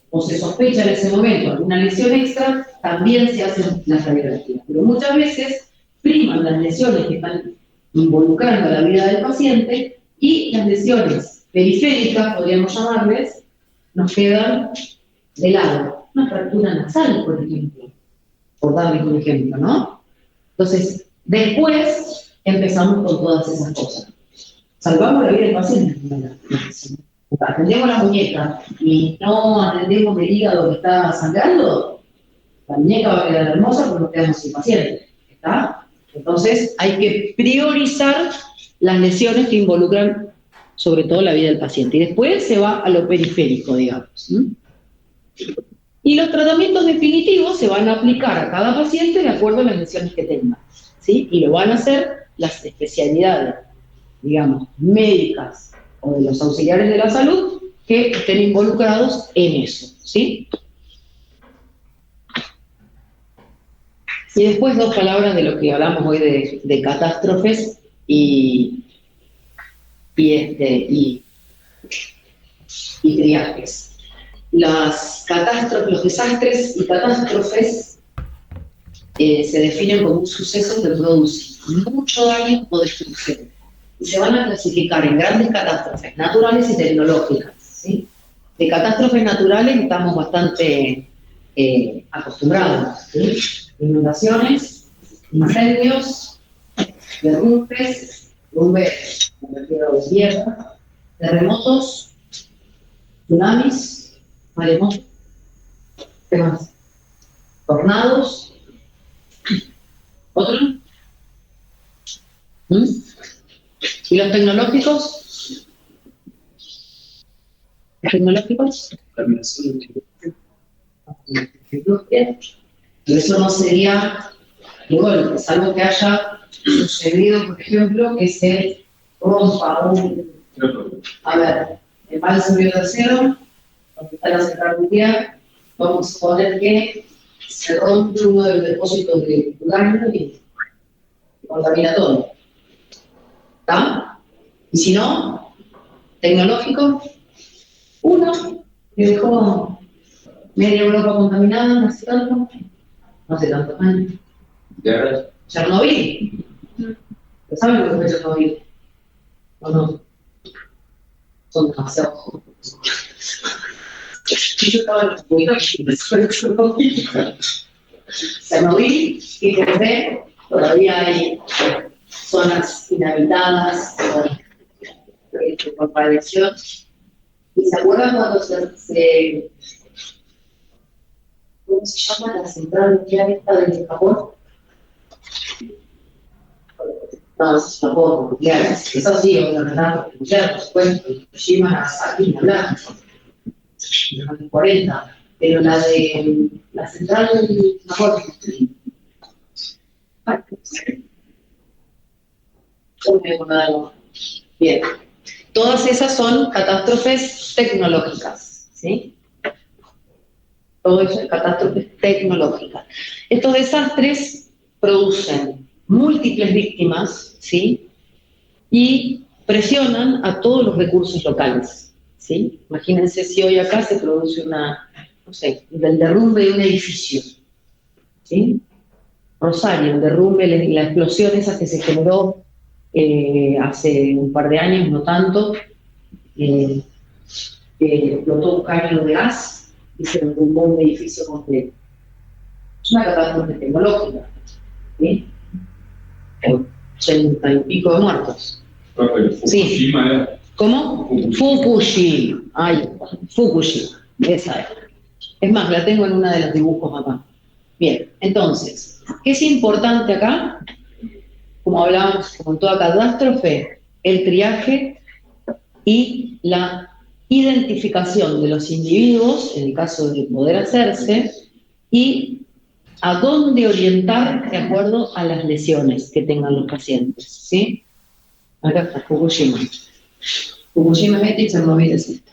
o se sospecha en ese momento alguna lesión extra, también se hacen las radiografías. Pero muchas veces priman las lesiones que están involucrando la vida del paciente y las lesiones periféricas, podríamos llamarles, nos quedan de lado. Una fractura nasal, por ejemplo, por darles un ejemplo, ¿no? Entonces, después empezamos con todas esas cosas. Salvamos la vida del paciente. Atendemos la muñeca y no atendemos el hígado que está sangrando, la muñeca va a quedar hermosa porque nos quedamos sin paciente. ¿Está? Entonces, hay que priorizar las lesiones que involucran sobre todo la vida del paciente. Y después se va a lo periférico, digamos. Y los tratamientos definitivos se van a aplicar a cada paciente de acuerdo a las lesiones que tenga, ¿sí? Y lo van a hacer las especialidades, digamos, médicas o de los auxiliares de la salud que estén involucrados en eso, ¿sí? Y después 2 palabras de lo que hablamos hoy de catástrofes y triajes. Las catástrofes, los desastres y catástrofes se definen como un suceso que produce mucho daño o destrucción. Y se van a clasificar en grandes catástrofes naturales y tecnológicas, ¿sí? De catástrofes naturales estamos bastante acostumbrados, ¿sí? Inundaciones, incendios, derrumbes, me refiero a tierra, terremotos, tsunamis, maremotos, ¿qué más? Tornados, ¿otro? ¿Y los tecnológicos? ¿Los tecnológicos? Y eso no sería de golpe, salvo que haya sucedido, por ejemplo, que se rompa el embalse Río Tercero, donde está la central nuclear, vamos a suponer que se rompe uno de los depósitos de uranio y contamina todo. ¿Está? Y si no, tecnológico, uno que dejó media Europa contaminada, no hace tantos años. Chernobyl. ¿Saben lo que fue Chernobyl? ¿O no? Son demasiado jóvenes. Yo estaba en los Chernobyl, y desde todavía hay zonas inhabitadas por radiación. ¿Y se acuerdan cuando se ¿cómo se llama la central nuclear esta del Japón? No, es Japón, nuclear. Eso sí, la verdad, nuclear, por supuesto, Fukushima, Nagasaki, hablar. En los 40. Pero la de la central del Japón. Bien. Todas esas son catástrofes tecnológicas, ¿sí? Todo eso es catástrofes tecnológicas. Estos desastres producen múltiples víctimas, ¿sí? Y presionan a todos los recursos locales, ¿sí? Imagínense si hoy acá se produce el derrumbe de un edificio, ¿sí? Rosario, el derrumbe, la explosión esa que se generó hace un par de años, no tanto, que explotó un caño de gas y se derrumbó un edificio completo. Es una catástrofe tecnológica, ¿sí? 80 y pico de muertos. Sí. ¿Cómo? Fukushima. Ay, Fukushima. Esa es. Es más, la tengo en uno de los dibujos acá. Bien, entonces, ¿qué es importante acá? como hablábamos con toda catástrofe, el triaje y la identificación de los individuos, en el caso de poder hacerse, y a dónde orientar de acuerdo a las lesiones que tengan los pacientes, ¿sí? Acá está Fukushima. Fukushima es y Chernobyl es esto.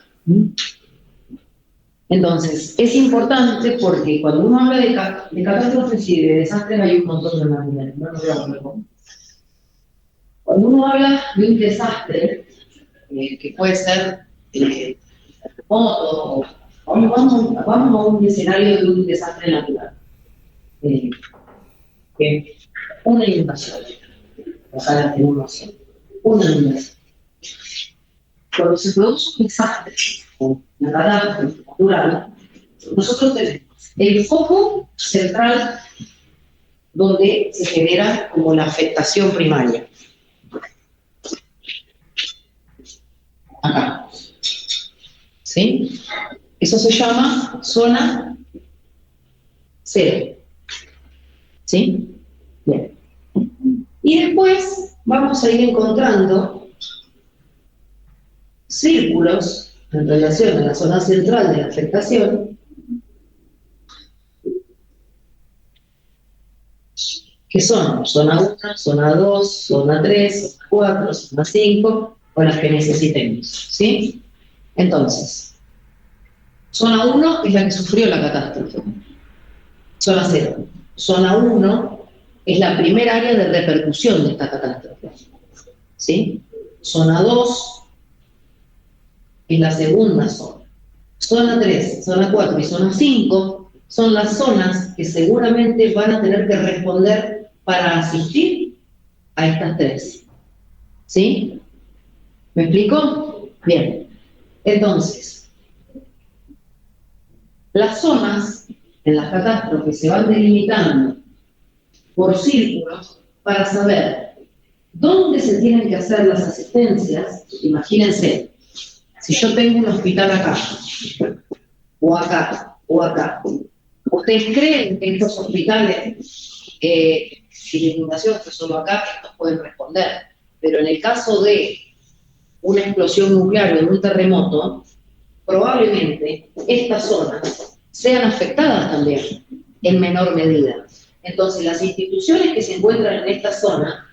Entonces, es importante porque cuando uno habla de catástrofes y de desastres hay un montón de maneras, no nos voy a poner con. Cuando uno habla de un desastre, que puede ser terremoto, vamos a un escenario de un desastre natural. Una inundación. Acá la tenemos, una inundación. Cuando se produce un desastre, una catástrofe natural, nosotros tenemos el foco central donde se genera como la afectación primaria. Acá. ¿Sí? Eso se llama zona cero. ¿Sí? Bien. Y después vamos a ir encontrando círculos en relación a la zona central de la afectación, que son zona 1, zona 2, zona 3, zona 4, zona 5, o las que necesitemos, ¿sí? Entonces, zona 1 es la que sufrió la catástrofe. Zona 0. Zona 1 es la primera área de repercusión de esta catástrofe, ¿sí? Zona 2 es la segunda zona. Zona 3, zona 4 y zona 5 son las zonas que seguramente van a tener que responder para asistir a estas tres. ¿Sí? ¿Me explico? Bien. Entonces, las zonas en las catástrofes se van delimitando por círculos para saber dónde se tienen que hacer las asistencias. Imagínense, si yo tengo un hospital acá, o acá, o acá, ¿ustedes creen que estos hospitales, si la inundación fue solo acá, estos pueden responder? Pero en el caso de una explosión nuclear o de un terremoto, probablemente estas zonas sean afectadas también, en menor medida. Entonces, las instituciones que se encuentran en esta zona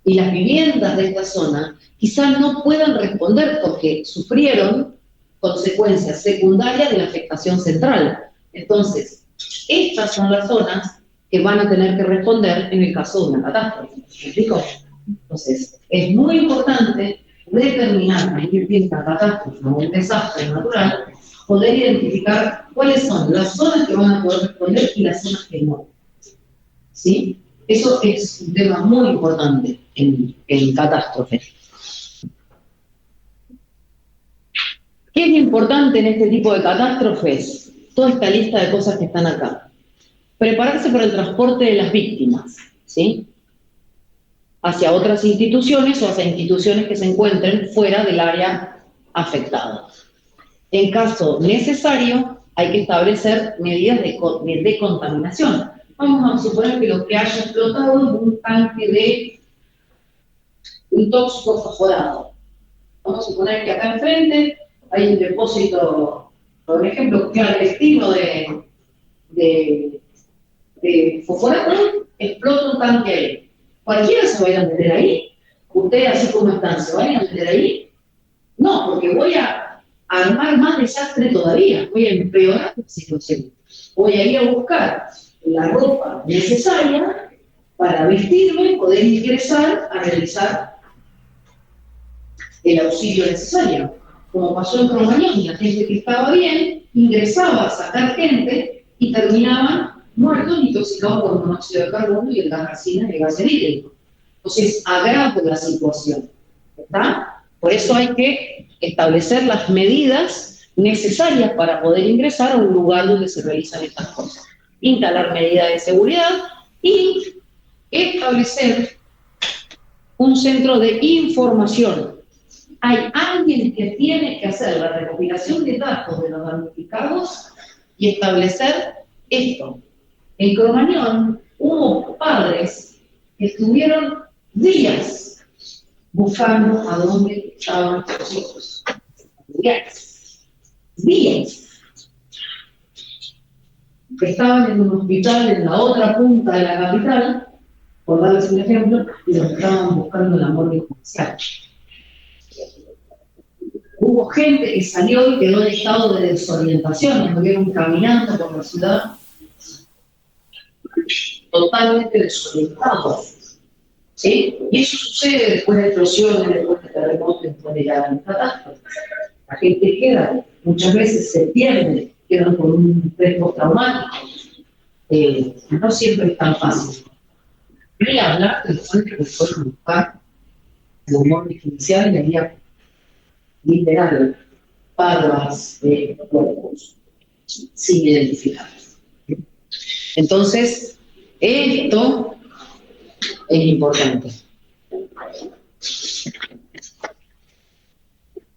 y las viviendas de esta zona quizás no puedan responder porque sufrieron consecuencias secundarias de la afectación central. Entonces, estas son las zonas que van a tener que responder en el caso de una catástrofe. ¿Me explico? Entonces, es muy importante determinar, a partir de esta catástrofe o un desastre natural, poder identificar cuáles son las zonas que van a poder responder y las zonas que no. ¿Sí? Eso es un tema muy importante en catástrofes. ¿Qué es importante en este tipo de catástrofes? Toda esta lista de cosas que están acá. Prepararse para el transporte de las víctimas, ¿sí? Hacia otras instituciones o hacia instituciones que se encuentren fuera del área afectada. En caso necesario, hay que establecer medidas de contaminación. Vamos a suponer que lo que haya explotado es un tanque de un tóxico fosforado. Vamos a suponer que acá enfrente hay un depósito, por ejemplo, clandestino de fosforato, explota un tanque ahí. ¿Cualquiera se va a meter ahí? ¿Ustedes, así como están, se van a meter ahí? No, porque voy a armar más desastre todavía, voy a empeorar la situación. Voy a ir a buscar la ropa necesaria para vestirme y poder ingresar a realizar el auxilio necesario. Como pasó en Cromañón, la gente que estaba bien ingresaba a sacar gente y terminaban muertos intoxicados por monóxido de carbono y el gas arsina y el gas hídrico. Entonces, agrava la situación. ¿Está? Por eso hay que establecer las medidas necesarias para poder ingresar a un lugar donde se realizan estas cosas. Instalar medidas de seguridad y establecer un centro de información. Hay alguien que tiene que hacer la recopilación de datos de los damnificados y establecer esto. En Cromañón hubo padres que estuvieron días buscando a dónde estaban los hijos. Días. Estaban en un hospital en la otra punta de la capital, por darles un ejemplo, y los estaban buscando el amor judicial. Hubo gente que salió y quedó en estado de desorientación, estuvieron caminando por la ciudad totalmente desorientados. ¿Sí? Y eso sucede después de explosiones, después de terremotos, después de catástrofes. La gente queda, muchas veces se pierde, quedan con un estrés postraumático. No siempre es tan fácil. Y hablar de gente que puede buscar el humor diferencial y había literal parras de cuerpos sin identificar. Entonces, esto es importante.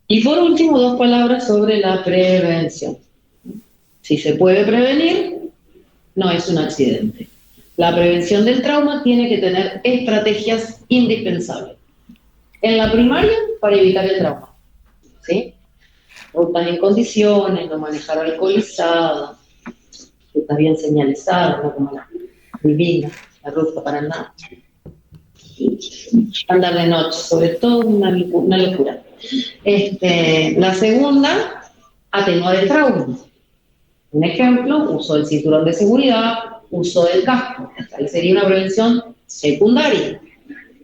Y por último, 2 palabras sobre la prevención. Si se puede prevenir, no es un accidente. La prevención del trauma tiene que tener estrategias indispensables. En la primaria, para evitar el trauma. ¿Sí? Rutas en condiciones, no manejar alcoholizado, rutas bien señalizadas, no como la divina, la ruta para nada. Andar de noche, sobre todo una locura. La segunda, atenuar el trauma. Un ejemplo, uso del cinturón de seguridad, uso del casco. Ahí sería una prevención secundaria.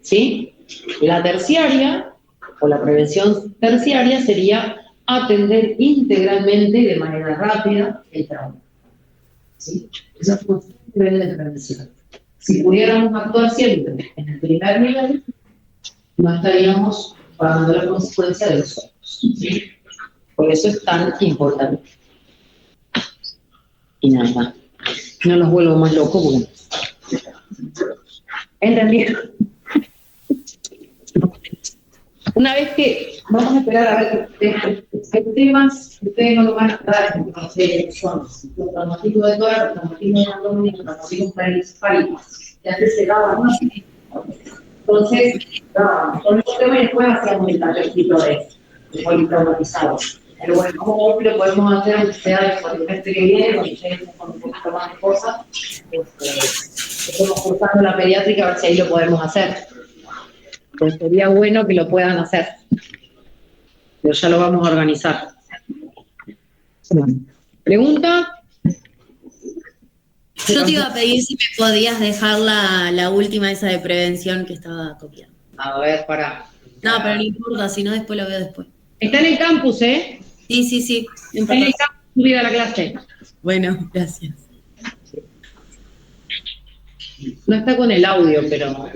¿Sí? La terciaria, o la prevención terciaria, sería atender integralmente y de manera rápida el trauma. ¿Sí? Esa es un nivel de prevención. Si pudiéramos actuar siempre en el primer nivel, no estaríamos pagando la consecuencia de los otros. ¿Sí? Por eso es tan importante. Y nada más. No los vuelvo más locos, bueno. ¿Entendieron? Una vez que vamos a esperar a ver qué temas, ustedes no lo van a dar en son los traumatismos de tórax, los traumatismos de abdomen y los traumatismos parales. Ya antes se daban, ¿no? Entonces, con esos temas y después hacíamos el tallercito de politraumatizados. Pero bueno, como lo podemos hacer, aunque sea el cuatrimestre que viene, cuando ustedes con un poquito más de cosas, estamos cursando la pediátrica a ver si ahí lo podemos hacer. Pues sería bueno que lo puedan hacer. Pero ya lo vamos a organizar. ¿Pregunta? Yo te iba a pedir si me podías dejar la última esa de prevención que estaba copiando. A ver, para. No, pero no importa, si no después lo veo después. Está en el campus, ¿eh? Sí. No Está en el campus subida a la clase. Bueno, gracias. No está con el audio, pero